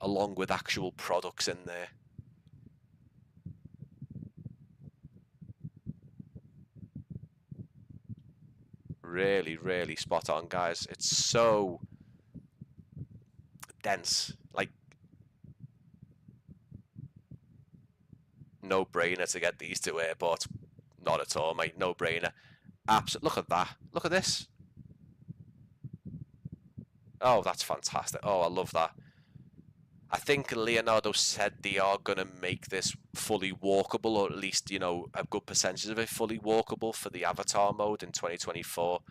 along with actual products in there. Really, really spot on, guys. It's so dense. Like, no brainer to get these two airports. Not at all, mate. No brainer. Absolutely. Look at that. Look at this. Oh, that's fantastic. Oh, I love that. I think Leonardo said they are going to make this fully walkable, or at least, you know, a good percentage of it fully walkable for the avatar mode in 2024.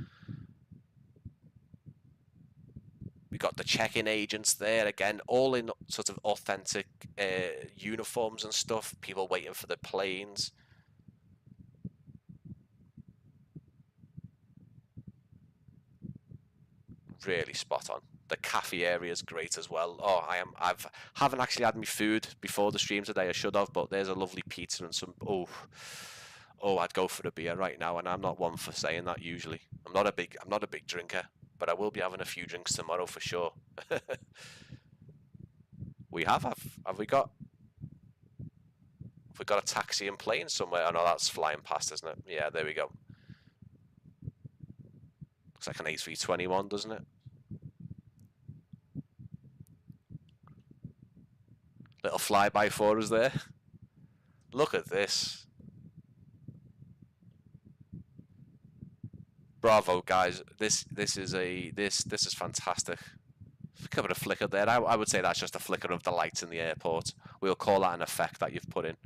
We got the check-in agents there, again, all in sort of authentic uniforms and stuff, people waiting for the planes. Really spot on. The cafe area is great as well. Oh, haven't actually had my food before the stream today. I should have, but there's a lovely pizza and some. Oh, I'd go for a beer right now, and I'm not one for saying that usually. I'm not a big drinker, but I will be having a few drinks tomorrow for sure. We have we got a taxi and plane somewhere? Oh no, that's flying past, isn't it? Yeah, there we go. Looks like an A321, doesn't it? Little flyby for us there. Look at this. Bravo, guys. This is fantastic. Give it a flicker there. I would say that's just a flicker of the lights in the airport. We'll call that an effect that you've put in.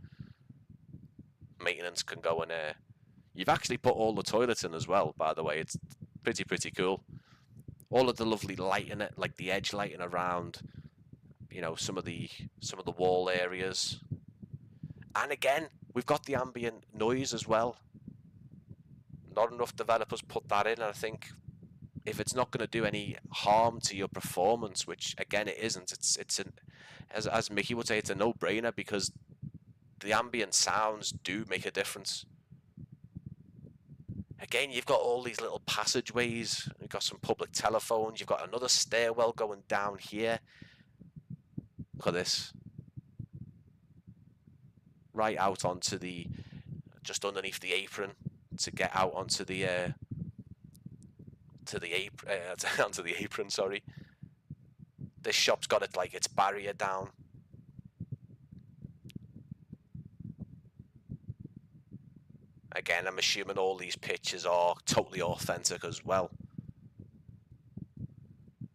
Maintenance can go in there. You've actually put all the toilets in as well, by the way. It's pretty cool. All of the lovely light in it, like the edge lighting around, you know, some of the wall areas. And again, we've got the ambient noise as well. Not enough developers put that in, and I think if it's not going to do any harm to your performance, which again it isn't, as Mickey would say, it's a no-brainer, because the ambient sounds do make a difference. Again, you've got all these little passageways, you've got some public telephones, you've got another stairwell going down here. Look at this. Right out onto just underneath the apron to get out onto the onto the apron, sorry. This shop's got it like its barrier down. Again, I'm assuming all these pictures are totally authentic as well.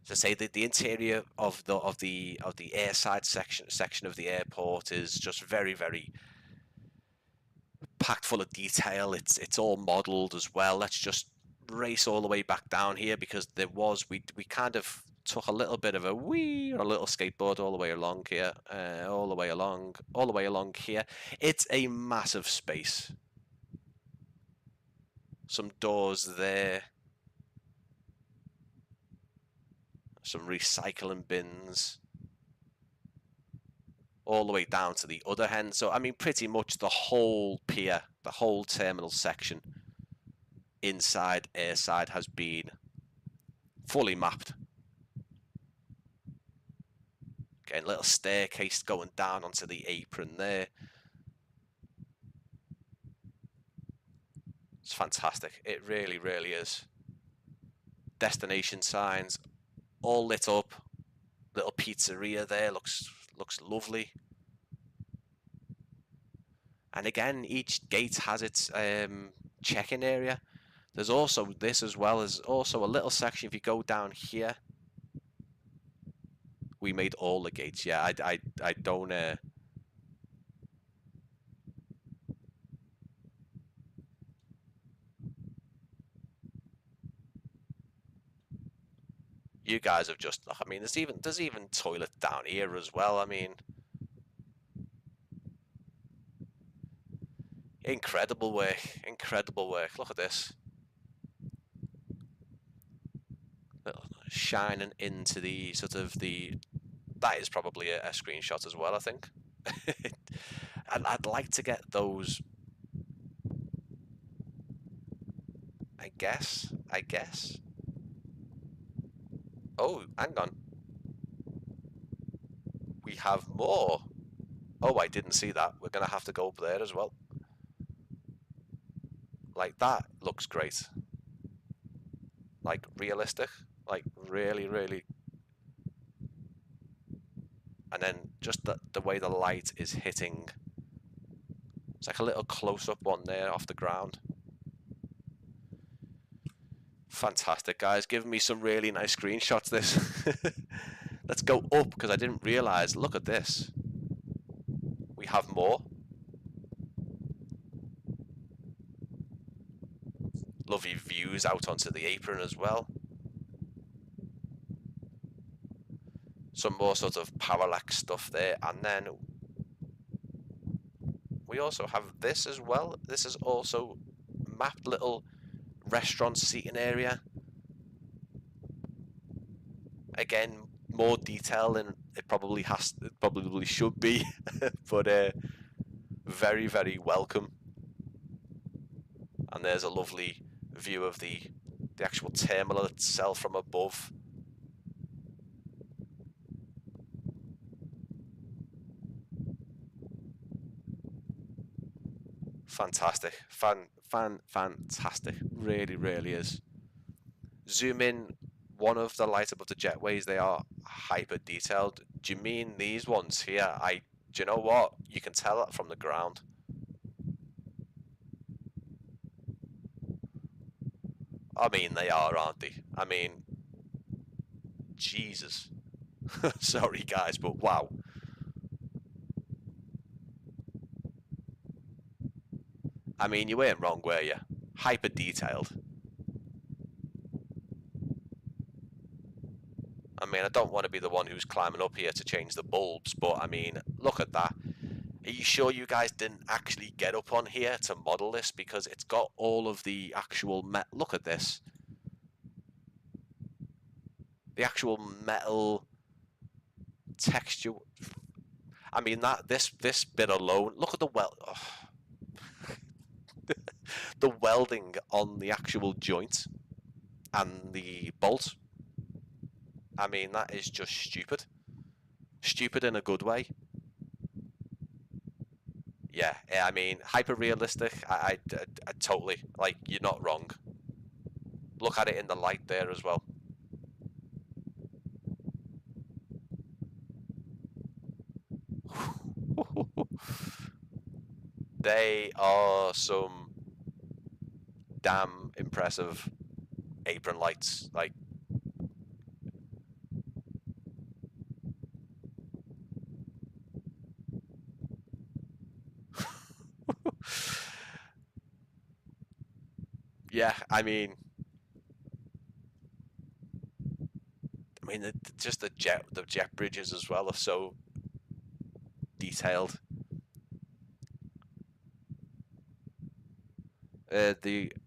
To say that the interior of the airside section of the airport is just very packed full of detail. It's all modelled as well. Let's just race all the way back down here, because we kind of took a little bit of a little skateboard all the way along here, all the way along here. It's a massive space. Some doors there. Some recycling bins. All the way down to the other end. So, I mean, pretty much the whole pier, the whole terminal section, inside, airside, has been fully mapped. Getting a little staircase going down onto the apron there. It's fantastic. It really, really is. Destination signs, all lit up. Little pizzeria there, looks lovely. And again, each gate has its check-in area. There's also this as well. There's also a little section if you go down here. We made all the gates. Yeah, I don't. You guys have just. I mean, there's even toilet down here as well. I mean, incredible work. Incredible work. Look at this. Shining into the sort of the. That is probably a screenshot as well, I think. And I'd like to get those. I guess. Oh, hang on. We have more. Oh, I didn't see that. We're going to have to go up there as well. Like, that looks great. Like, realistic. Like, really, really. And then just the way the light is hitting. It's like a little close-up one there off the ground. Fantastic, guys. Giving me some really nice screenshots, this. Let's go up, because I didn't realise. Look at this. We have more. Lovely views out onto the apron as well. Some more sort of parallax stuff there. And then we also have this as well. This is also mapped little restaurant seating area. Again, more detail than it probably should be, but very, very welcome. And there's a lovely view of the actual terminal itself from above. Fantastic. Fantastic. Really, really is. Zoom in one of the lights above the jetways, they are hyper detailed. Do you mean these ones here? Do you know what? You can tell that from the ground. I mean, they are, aren't they? I mean, Jesus. Sorry, guys, but wow. I mean, you weren't wrong, were you? Hyper detailed. I mean, I don't want to be the one who's climbing up here to change the bulbs, but I mean, look at that. Are you sure you guys didn't actually get up on here to model this? Because it's got all of the actual look at this. The actual metal texture. I mean, this bit alone. Look at the the welding on the actual joint and the bolt. I mean, that is just stupid. Stupid in a good way. Yeah, I mean, hyper realistic. I totally, like, you're not wrong. Look at it in the light there as well. They are some damn impressive apron lights. Like, yeah, I mean, just the jet bridges as well are so detailed.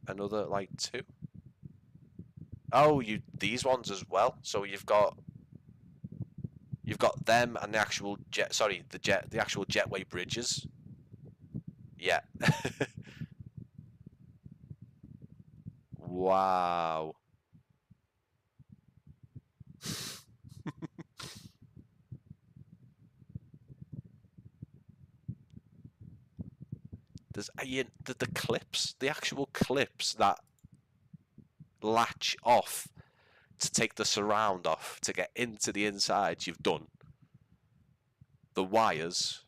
Another like two. Oh, these ones as well. So you've got them and the actual the actual jetway bridges. Yeah. Wow. There's the clips, the actual clips that latch off to take the surround off to get into the inside. You've done the wires,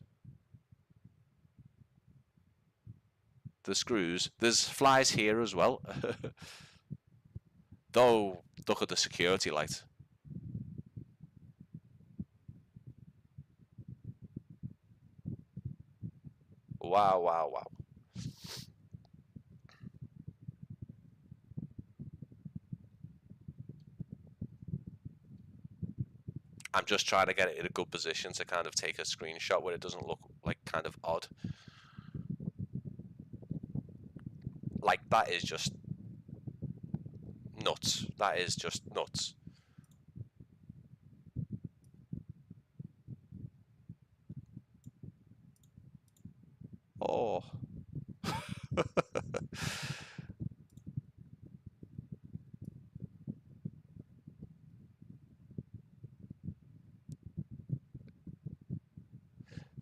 the screws. There's flies here as well. Though, look at the security light. Wow, wow, wow. I'm just trying to get it in a good position to kind of take a screenshot where it doesn't look like kind of odd. Like, that is just nuts. That is just nuts. Oh.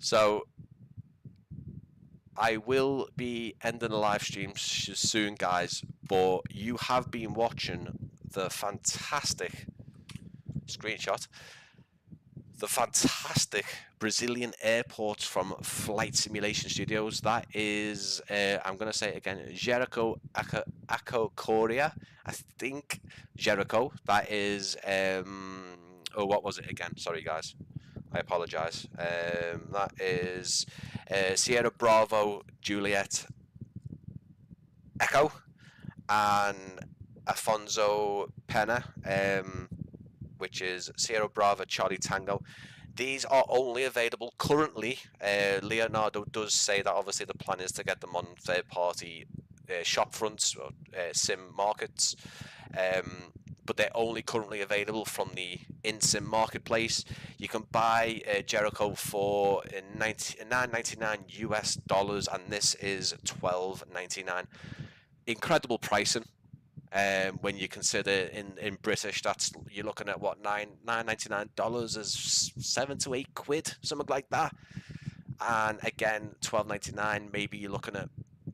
So I will be ending the live stream soon, guys, but you have been watching the fantastic screenshot, the fantastic Brazilian airports from Flyt Simulation Studios. That is, I'm going to say it again, Jericoacoara, I think, Jericho. That is, oh, what was it again? Sorry, guys. I apologise. That is Sierra Bravo Juliet Echo and Afonso Pena, which is Sierra Bravo Charlie Tango. These are only available currently. Leonardo does say that obviously the plan is to get them on third-party shop fronts or sim markets. But they're only currently available from the in-sim marketplace. You can buy Jericho for $9.99 US, and this is $12.99. Incredible pricing. When you consider in British, that's you're looking at what $9.99 is £7 to £8, something like that. And again, $12.99. Maybe you're looking at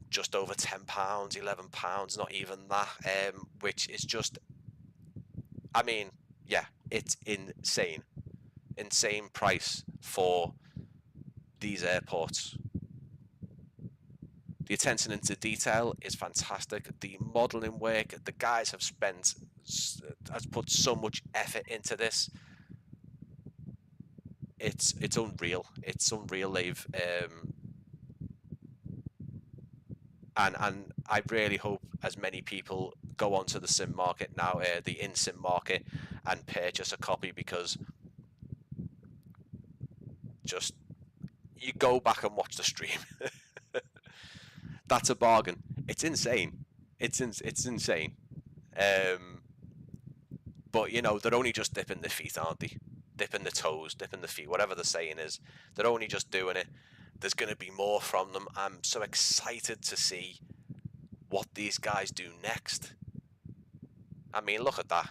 just over £10, £11, not even that. Which is just, I mean, yeah, it's insane price for these airports. The attention into detail is fantastic. The modelling work, the guys has put so much effort into this. It's unreal. It's unreal. They've and I really hope as many people go onto the sim market now, the in-sim market, and purchase a copy, because just you go back and watch the stream. That's a bargain. It's insane. It's insane. But you know, they're only just dipping their feet, aren't they? Dipping the toes, dipping the feet, whatever the saying is. They're only just doing it. There's going to be more from them. I'm so excited to see what these guys do next. I mean, look at that.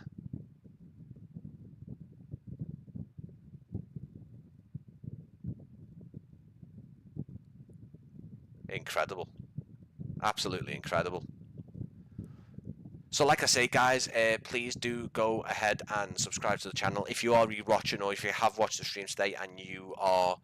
Incredible. Absolutely incredible. So like I say, guys, please do go ahead and subscribe to the channel. If you are re-watching, or if you have watched the stream today and you are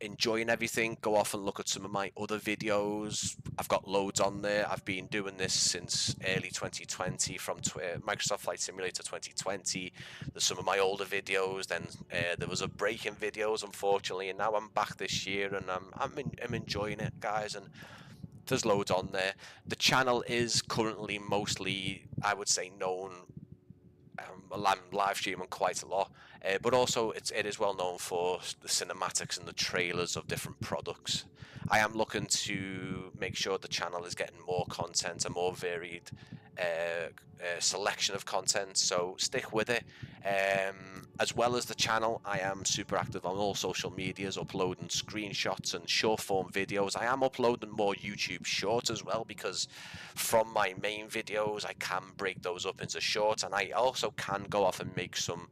enjoying everything, go off and look at some of my other videos. I've got loads on there. I've been doing this since early 2020, from Microsoft Flight Simulator 2020. There's some of my older videos. Then there was a break in videos, unfortunately, and now I'm back this year, and I'm enjoying it, guys. And there's loads on there. The channel is currently mostly, I would say, known. Live streaming quite a lot, but also it is well known for the cinematics and the trailers of different products. I am looking to make sure the channel is getting more content, a more varied selection of content, so stick with it. As well as the channel, I am super active on all social medias, uploading screenshots and short form videos. I am uploading more YouTube shorts as well, because from my main videos I can break those up into shorts, and I also can go off and make some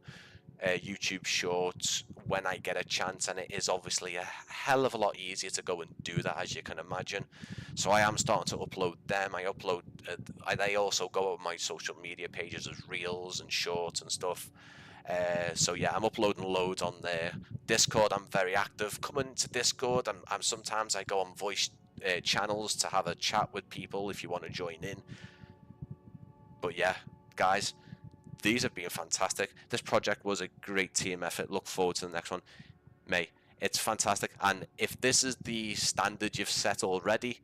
YouTube Shorts when I get a chance, and it is obviously a hell of a lot easier to go and do that, as you can imagine. So I am starting to upload them. I upload, they also go on my social media pages as reels and shorts and stuff. So yeah, I'm uploading loads on there. Discord, I'm very active. Coming to Discord, I'm sometimes I go on voice channels to have a chat with people if you want to join in. But yeah, guys, these have been fantastic. This project was a great team effort. Look forward to the next one. Mate, it's fantastic. And if this is the standard you've set already,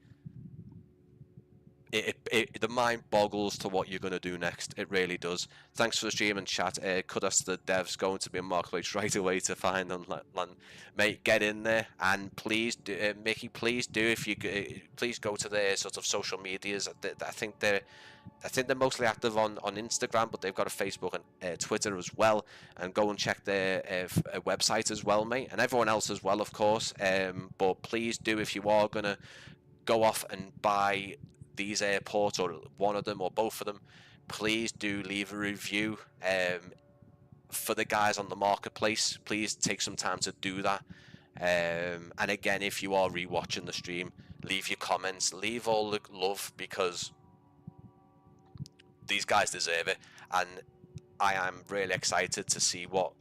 the mind boggles to what you're going to do next. It really does. Thanks for the stream and chat. Kudos to the devs, going to be a marketplace right away to find on land. Mate, get in there, and please do, Mickey, please do, if you please go to their sort of social medias. I think they're mostly active on Instagram, but they've got a Facebook and Twitter as well, and go and check their website as well, mate, and everyone else as well, of course. But please do, if you are going to go off and buy these airports, or one of them or both of them, please do leave a review. For the guys on the marketplace, please take some time to do that. And again, if you are rewatching the stream, leave your comments, leave all the love, because these guys deserve it. And I am really excited to see what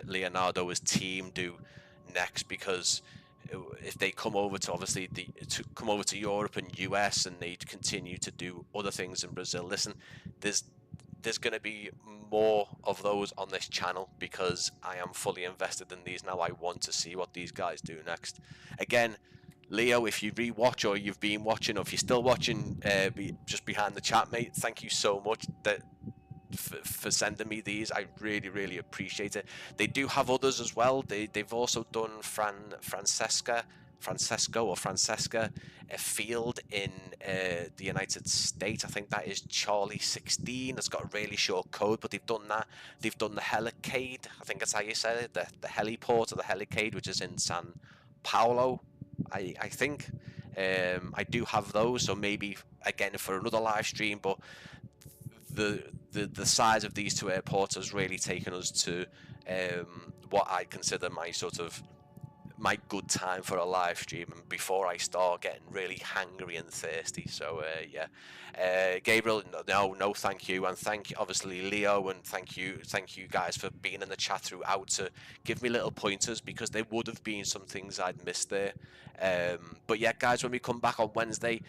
Leonardo's team do next, because if they come over to, obviously, come over to Europe and US, and they continue to do other things in Brazil, listen, there's going to be more of those on this channel, because I am fully invested in these now. I want to see what these guys do next. Again, Leo, if you rewatch, or you've been watching, or if you're still watching just behind the chat, mate, thank you so much for sending me these. I really appreciate it. They do have others as well. They've also done Francesca, a field in the United States. I think that is Charlie 16. It's got a really short code, but they've done that. They've done the Helicade, I think that's how you said it, the heliport, or the Helicade, which is in San Paulo, I think. I do have those, so maybe again for another live stream. But the size of these two airports has really taken us to what I consider my good time for a live stream, and before I start getting really hangry and thirsty. So yeah, Gabriel, no thank you, and thank you obviously Leo, and thank you guys for being in the chat throughout to give me little pointers, because there would have been some things I'd missed there. But yeah, guys, when we come back on Wednesday,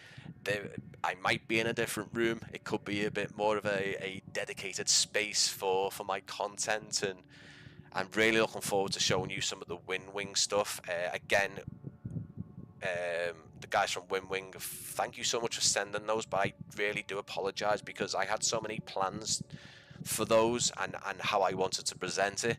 I might be in a different room. It could be a bit more of a dedicated space for my content, and I'm really looking forward to showing you some of the Wing stuff. Again, the guys from Wing, thank you so much for sending those, but I really do apologize, because I had so many plans for those and how I wanted to present it,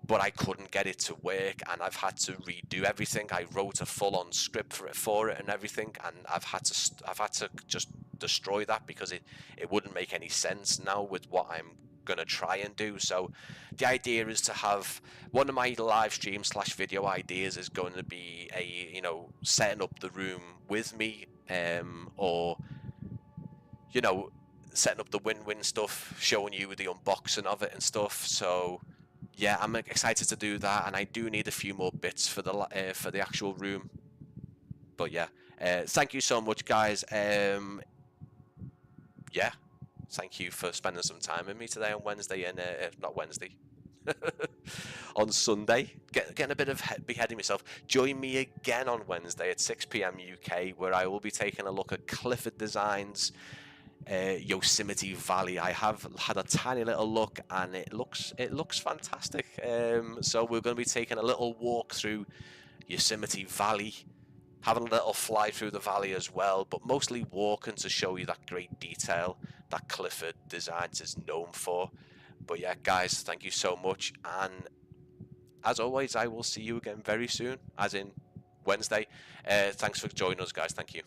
but I couldn't get it to work, and I've had to redo everything. I wrote a full-on script for it and everything, and I've had to just destroy that, because it wouldn't make any sense now with what I'm gonna try and do. So the idea is to have one of my live stream / video ideas is going to be setting up the room with me, or setting up the Win stuff, showing you the unboxing of it and stuff. So yeah, I'm excited to do that, and I do need a few more bits for the actual room. But yeah, thank you so much, guys. Yeah, thank you for spending some time with me today on Wednesday, and not Wednesday, on Sunday. Getting a bit of beheading myself. Join me again on Wednesday at 6 PM UK, where I will be taking a look at Clifford Designs Yosemite Valley. I have had a tiny little look, and it looks fantastic. So we're going to be taking a little walk through Yosemite Valley, having a little fly through the valley as well, but mostly walking to show you that great detail that Clifford Designs is known for. But yeah, guys, thank you so much, and as always, I will see you again very soon, as in Wednesday. Thanks for joining us, guys. Thank you.